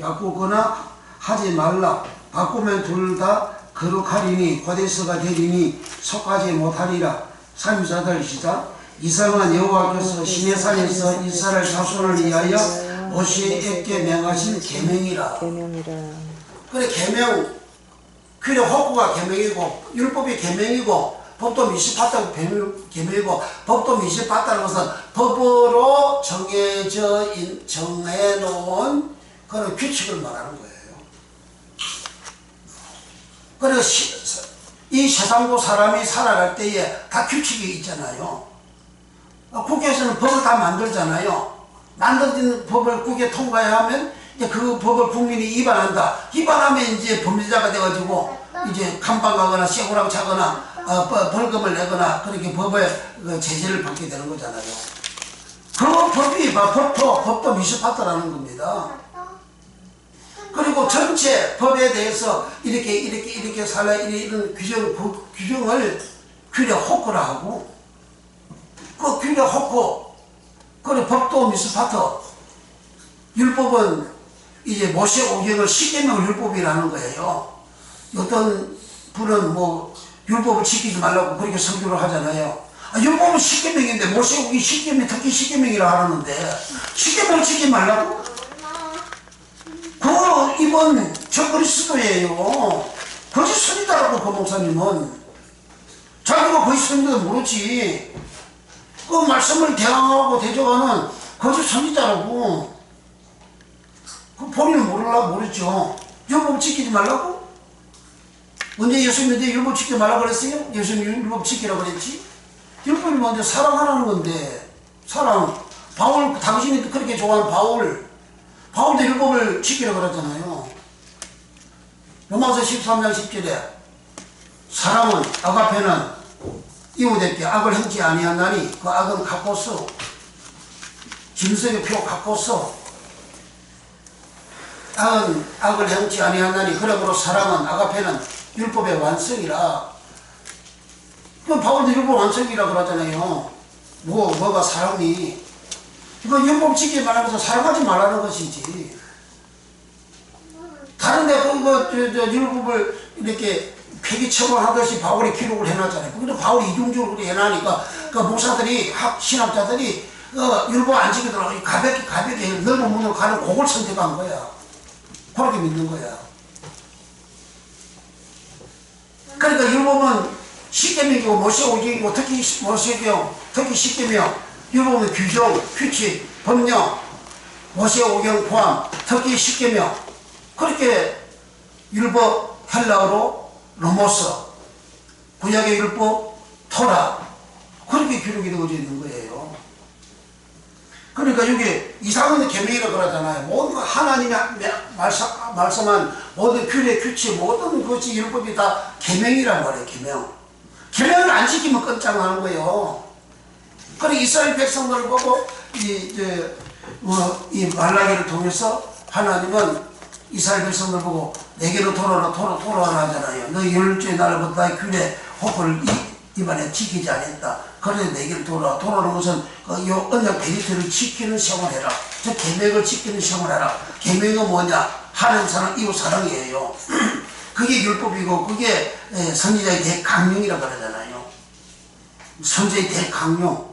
바꾸거나 하지 말라. 바꾸면 둘 다 거룩하리니 코데스가 되리니 속하지 못하리라. 34절 시작. 이상은 여호와께서 시내산에서 이스라엘 자손을 위하여 모세에게 명하신 계명이라. 그래 계명, 규례 호구가 계명이고 율법이 계명이고 법도 미시파다가 계명이고 법도 미시파다는 것은 법으로 정해놓은 그런 규칙을 말하는 거예요. 그래서 이 세상도 사람이 살아갈 때에 다 규칙이 있잖아요. 국회에서는 법을 다 만들잖아요. 만들어진 법을 국회에 통과해야 하면 이제 그 법을 국민이 위반한다. 위반하면 이제 범죄자가 돼가지고 이제 감방가거나 쇠고랑 차거나 벌금을 내거나 그렇게 법의 제재를 받게 되는 거잖아요. 그 법이 법도 미스파트라는 겁니다. 그리고 전체 법에 대해서 이렇게 살라 이런 규정을 규례 호크라 하고 그 규례 호크 그리고 법도 미스파트 율법은 이제 모세 오경을 10계명 율법이라는 거예요. 어떤 분은 뭐 율법을 지키지 말라고 그렇게 설교를 하잖아요. 율법은 10계명인데 모세 오경 10계명 특히 10계명이라 하는데 10계명을 지키지 말라고? 이번 저 그리스도예요. 거짓 선지자라고 그 목사님은 자기가 거짓 선지자도 모르지. 그 말씀을 대항하고 대적하는 거짓 선지자라고. 그 본인은 모르죠. 율법 지키지 말라고? 언제 예수님한테 율법 지키지 말라고 그랬어요? 예수님 율법 지키라고 그랬지? 율법이 뭔데? 사랑하라는 건데. 사랑. 바울, 당신이 그렇게 좋아하는 바울도 율법을 지키라고 그랬잖아요. 로마서 13장 10절에 사람은 아가페는 이웃에게 악을 행치 아니하나니 그 악은 갖고서 짐승의 표 갖고서 악은 악을 행치 아니하나니 그러므로 사람은 아가페는 율법의 완성이라. 그 바울도 율법 완성이라 그러잖아요. 뭐가 사람이 이거 율법 지키지 말라면서 사랑하지 말라는 것이지. 다른데 율법을 이렇게 폐기처분하듯이 바울이 기록을 해놨잖아요. 근데 바울이 이중적으로 해놔니까 그 목사들이 신학자들이 율법 안 지키더라도 가볍게 넓은 문으로 가는 그걸 선택한 거야. 그렇게 믿는 거야. 그러니까 율법은 십계명이고 모세오경이고 특히 모세오경, 특히 십계명, 율법은 규정, 규칙, 법령, 모세오경 포함, 특히 십계명. 그렇게 율법 헬라어로 로모서, 구약의 율법 토라, 그렇게 기록이 되어져 있는 거예요. 그러니까 이게 이상한 계명이라고 그러잖아요. 모든 하나님이 말씀한 모든 규례, 규칙, 모든 것이 율법이 다 계명이란 말이에요. 계명을 안 지키면 끝장나는 거예요. 그래 이스라엘 백성들을 보고 이 말라기를 통해서 하나님은 이스라엘 백성들 보고 내게로 돌아오라 하잖아요. 너 열주의 날부터 나의 규례, 법을 입안에 지키지 않았다. 그래서 내게로 돌아오는 것은 요 언약 베리트를 지키는 생활을 해라. 저 계명을 지키는 생활을 해라. 계명은 뭐냐? 하나님 사랑, 이웃 사랑이에요. 그게 율법이고 그게 선지자의 대강령이라고 그러잖아요. 선지자의 대강령.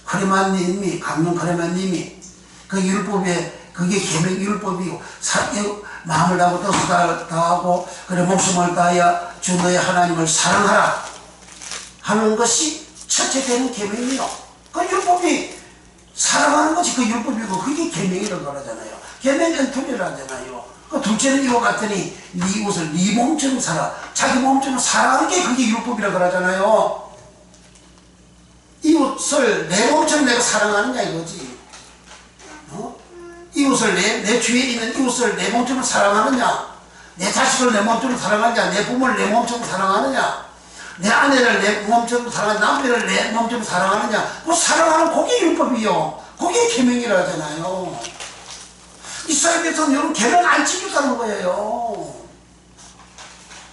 크레만님이 강령 크레만님이 그 율법에 그게 계명 율법이고 마음을 다하고 뜻을 다하고 그래 목숨을 다하여 주 너의 하나님을 사랑하라 하는 것이 첫째 되는 계명이요. 그 율법이 사랑하는 것이 그 율법이고 그게 계명이라고 그러잖아요. 계명 엔토리라 하잖아요. 그 둘째는 이와 같으니 네 이웃을 네 몸처럼 살아. 자기 몸처럼 사랑하는 게 그게 율법이라고 그러잖아요. 이웃을 내 몸처럼 내가 사랑하느냐 이거지. 이웃을 내 주위에 있는 이웃을 내 몸처럼 사랑하느냐, 내 자식을 내 몸처럼 사랑하느냐, 내 부모를 내 몸처럼 사랑하느냐, 내 아내를 내 몸처럼 사랑하느냐, 남편을 내 몸처럼 사랑하느냐. 그 사랑하는 그게 율법이요. 그게 계명이라 하잖아요. 이스라엘 백성은 여러분 계명 안 지켰다는 거예요.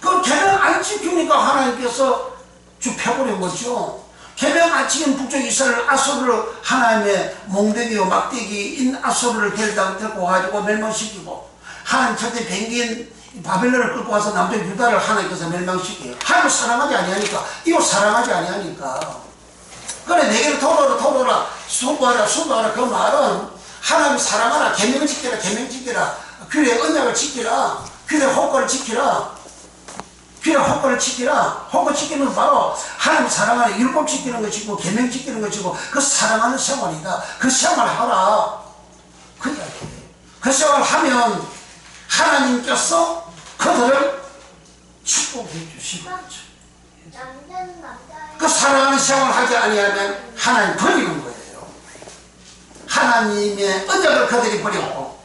그 계명 안 지키니까 하나님께서 쭉 펴버린 거죠. 계명 안 지킨 북쪽 이스라엘 아수르를 하나님의 몽둥이요 막대기인 아수르를 데리고 가지고 멸망시키고 하나님 첫째 펭귄 바벨론을 끌고 와서 남쪽 유다를 하나님께서 멸망시켜요. 하나님을 사랑하지 아니하니까 이거 사랑하지 아니하니까 그래 내게로 돌아오라 수고하라 그 말은 하나님 사랑하라 계명 지켜라 계명 지켜라 규례 언약을 지켜라 규례 헌법을 지켜라 규례 헌법을 지키라. 헌법 지키는 바로 하나님 사랑하는 율법 지키는 것이고 계명 지키는 것이고 그 사랑하는 생활이다. 그 생활하라. 그 이야기예요. 그 생활하면 하나님께서 그들을 축복해 주시는 거죠. 그 사랑하는 생활하지 아니하면 하나님 버리는 거예요. 하나님의 언약을 그들이 버렸고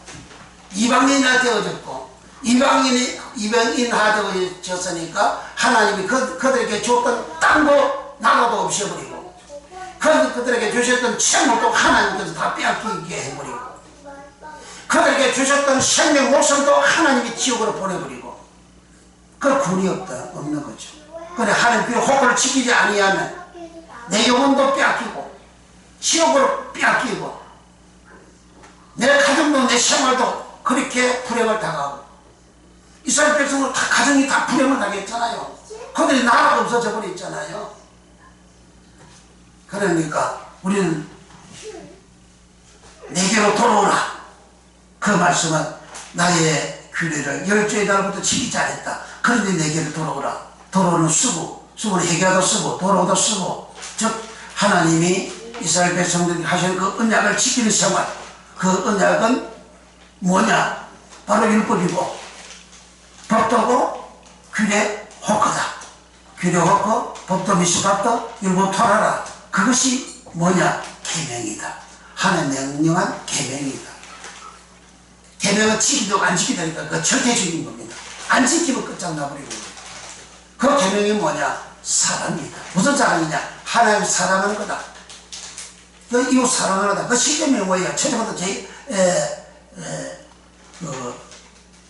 이방인이 되어졌고 이방인화 되어졌으니까 하나님이 그들에게 줬던 땅도 나라도 없애버리고 그들에게 주셨던 생명도 하나님께서 다 빼앗기게 해버리고 그들에게 주셨던 생명 목숨도 하나님이 지옥으로 보내버리고 그 군이 없는 거죠. 그래 하나님 그 호흡을 지키지 아니하면 내 영혼도 빼앗기고 지옥으로 빼앗기고 내 가정도 내 생활도 그렇게 불행을 당하고 이스라엘 백성은 다 가정이 다 불행을 당했잖아요. 그들이 나라가 없어져 버렸잖아요. 그러니까 우리는 내게로 돌아오라. 그 말씀은 나의 규례를 열주의 날부터 지키지 않았다. 그런데 내게로 돌아오라. 돌아오는 수고는 회개도 쓰고 돌아오도 쓰고 즉 하나님이 이스라엘 백성들이 하신 그 언약을 지키는 생활 그 언약은 뭐냐? 바로 율법이고 법도고 규례 호크다. 규례 호크, 법도 미슈밥도 율법 토라라. 그것이 뭐냐? 계명이다. 하나님 명령한 계명이다. 계명은 지키도 안 지키다니까 그 절대적인 겁니다. 안 지키면 끝장나버리고. 그 계명이 뭐냐? 사랑이다. 무슨 사랑이냐? 하나님 사랑하는 거다. 그 이웃 사랑하는 거다. 그 십계명이 뭐야? 첫째부터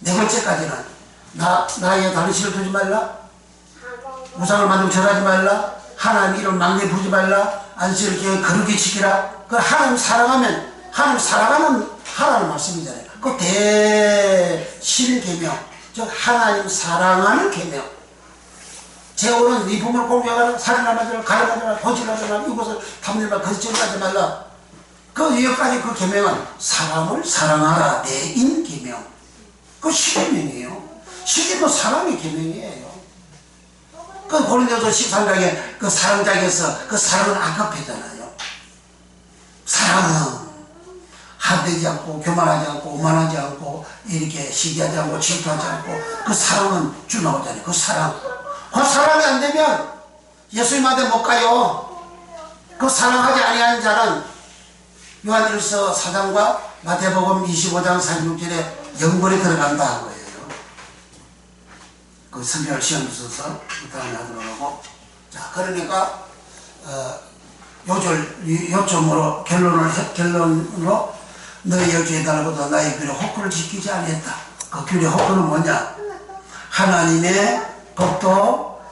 네 번째까지는 나의 다른 실을 두지 말라. 우상을 만들고 절하지 말라. 하나님 이름 망대 부르지 말라. 안식을 거룩히 지키라. 그 하나님 사랑하면 하나님 사랑하는 하라는 말씀이잖아요. 그 대실계명, 즉 하나님 사랑하는 계명. 제오는 네 부모를 공경하라. 살인하지 말라. 가늠하지 말라. 도질하지 말라. 이것을 탐내지 말라. 거짓말하지 말라. 그 여기까지 그 계명은 사람을 사랑하라. 대인 계명. 그 십계명이에요. 십계명 사랑의 계명이에요. 그 고린도서 13장에 그 사랑장에서 그 사랑은 아가페잖아요. 사랑은 한대지 않고 교만하지 않고 오만하지 않고 이렇게 시기하지 않고 질투하지 않고 그 사랑은 주 나오잖아요. 그 사랑. 그 사랑이 안 되면 예수님한테 못 가요. 그 사랑하지 아니하는 자는 요한일서 4장과 마태복음 25장 46절에 영벌에 들어간다 한 거예요. 그 성경을 시험 써서 그 다음에 하도록 하고. 자, 그러니까 요점으로 결론으로 너희 여주에 달고도 나의 규례 호크를 지키지 아니했다. 그 규례 호크는 뭐냐? 하나님의 법도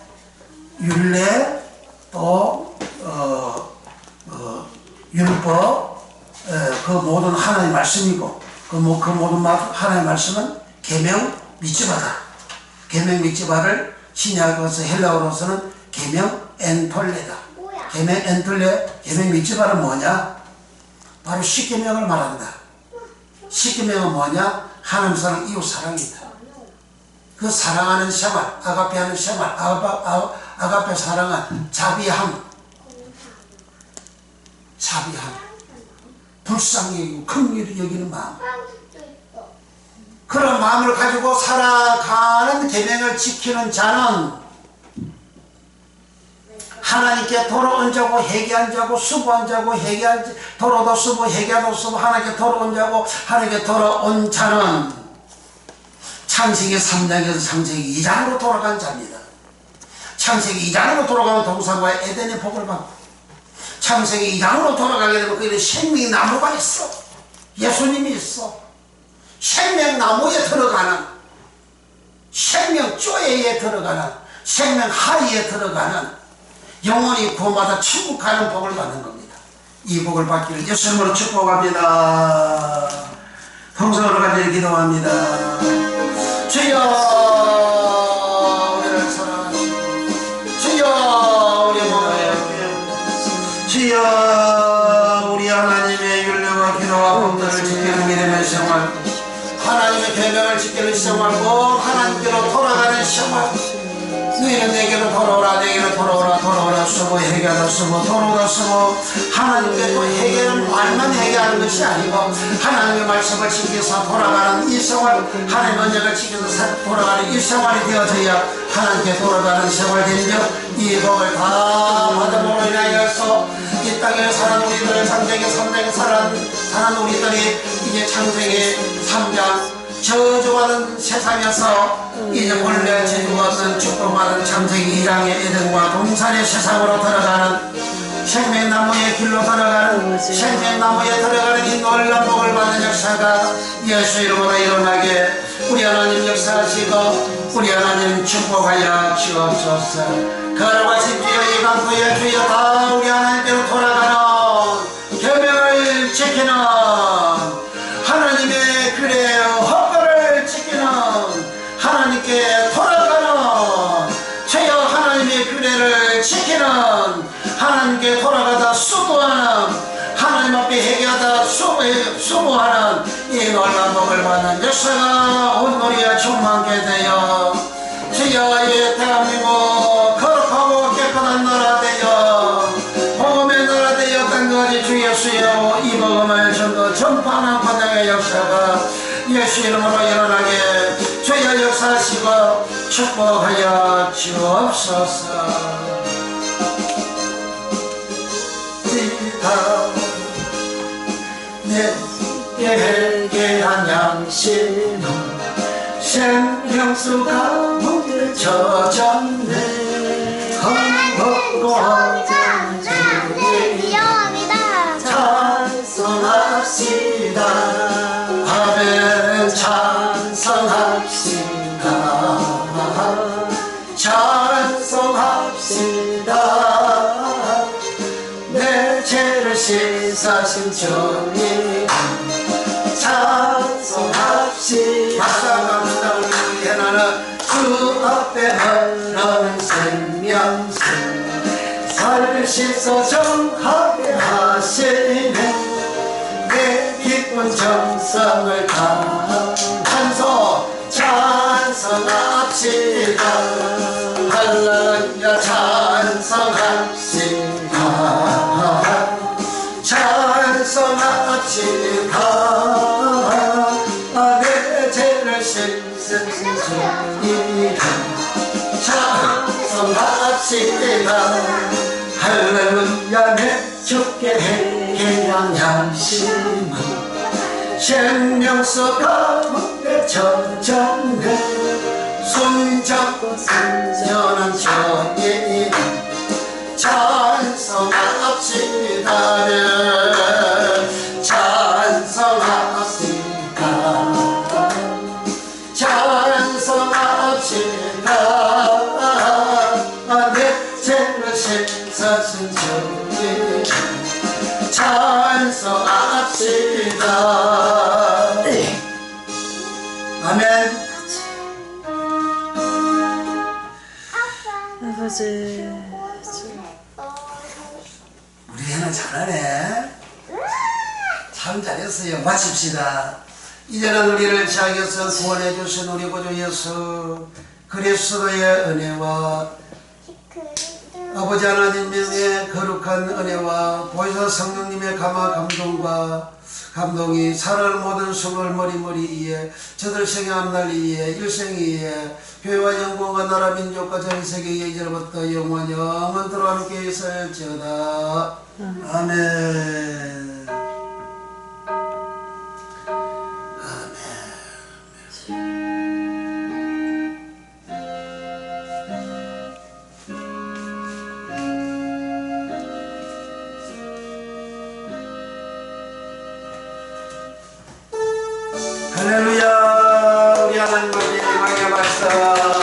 율례 또 율법 그 모든 하나님의 말씀이고 그 모든 하나님의 말씀은 계명 미tzvah다. 계명 미tzvah를 신약어서 헬라어로서는 계명 엔톨레다. 계명 엔톨레, 계명 미tzvah는 뭐냐? 바로 십계명을 말한다. 십계명은 뭐냐? 하나님 사랑, 이웃 사랑이다. 그 사랑하는 생활, 아가페하는 생활, 아가페 사랑은 자비함, 불쌍히 여기고 긍휼히 여기는 마음. 그런 마음을 가지고 살아가는 계명을 지키는 자는 하나님께 돌아온 자고 회개한 자고 수고한 자고 회개한 돌아도 수고 회개도 수고 하나님께 돌아온 자고 하나님께 돌아온 자는 창세기 3장에서 창세기 2장으로 돌아간 자입니다. 창세기 2장으로 돌아가면 동산과 에덴의 복을 받고 창세기 2장으로 돌아가게 되면 거기에 생명의 나무가 있어. 예수님이 있어. 생명나무에 들어가는 생명조예에 들어가는 생명하이에 들어가는 영원히 구원받아 천국 가는 복을 받는 겁니다. 이 복을 받기를 예수님으로 축복합니다. 통성으로 간절히 기도합니다. 주여 우리를 사랑하시고 주여 우리 몸에 주여 우리 하나님의 율례와 기도와 법도를 지키는 믿음의 생활 하나님의 계명을 지키는 생활 꼭 하나님께로 돌아가는 생활 너희는 내게로 돌아오라 내게로 돌아오라 쓰고 회개하다 쓰고 돌아오다 쓰고 하나님께 또 회개는 말만 회개하는 것이 아니고 하나님의 말씀을 지켜서 돌아가는 이 생활 하나님의 언약을 지켜서 돌아가는 이 생활이 되어져야 하나님께 돌아가는 생활이 되며 이 복을 다 받음으로 인하여서 이 땅에 사는 우리들 창세기 3장에 사는 우리들이 이제 창세기 3장 저주받은 세상에서 이제 원래 죄주가 없는 축복받은 창세기 2장의 에덴과 동산의 세상으로 들어가는 생명나무의 길로 들어가는 생명나무에 들어가는 이 놀라운 복을 받는 역사가 예수 이름으로 일어나게 우리 하나님 역사하시고 우리 하나님 축복하여 주옵소서. 걸어가신 주여 이 강구에 주여 다 우리 하나님께로 돌아가는 계명을 지키는 하나님의 규례 헌법을 지키는 하나님께 돌아가는 주여 하나님의 규례를 지키는 하나님께 돌아가다 수고하는 하나님 앞에 회개하다 수고하는 이 놀라운 복을 받는 역사가 온 우리가 충만하게 되어 주여 이 대한민국 거룩하고 깨끗한 나라 되어 복음의 나라 되어 간거리 주 예수여 이 복음을 전도 전파하는 권능의 역사가 예수 이름으로 일어나게 주여 역사하시고 축복하여 주옵소서. 내게 회개한 양심은 생명수 감옥에 젖었네. 험하고 귀여움이다. 찬송합시다. 아멘. 찬송합시다. 찬송합시다. 내 죄를 씻으신 주님 찬송합시다. 박수합시다. 우리 하나는 주 앞에 흐르는 생명수 살을 씻어 정하게 하시네. 내 기쁜 정성을 다한 찬송 찬송합시다. 할렐루야 찬송합시다. 찬송합시다. 내 죄를 씻으신 주님 찬송합시다. 할렐루야 내 주께 회개한 양심은 생명수 감옥에 젖었네. 손잡고 순전한 주님 찬송합시다. 찬송합시다. 찬송합시다. 내 죄를 씻으신 주님 찬송합시다. 아멘. 아버지 우리 애는 잘하네. 참 잘했어요. 마칩시다. 이제는 우리를 지하에서 구원해 주신 우리 구주 예수 그리스도의 은혜와 아버지 하나님의 거룩한 은혜와 보혜사 성령님의 감화 감동이 살아갈 모든 수을 머리머리 이에 저들 생의 앞날 이에 일생 이에 교회와 영광과 나라 민족과 전 세계에 이제부터 영원토록 함께 있을지어다. 아멘. 할렐루야. 우리 하나님 아버지 영광의 말씀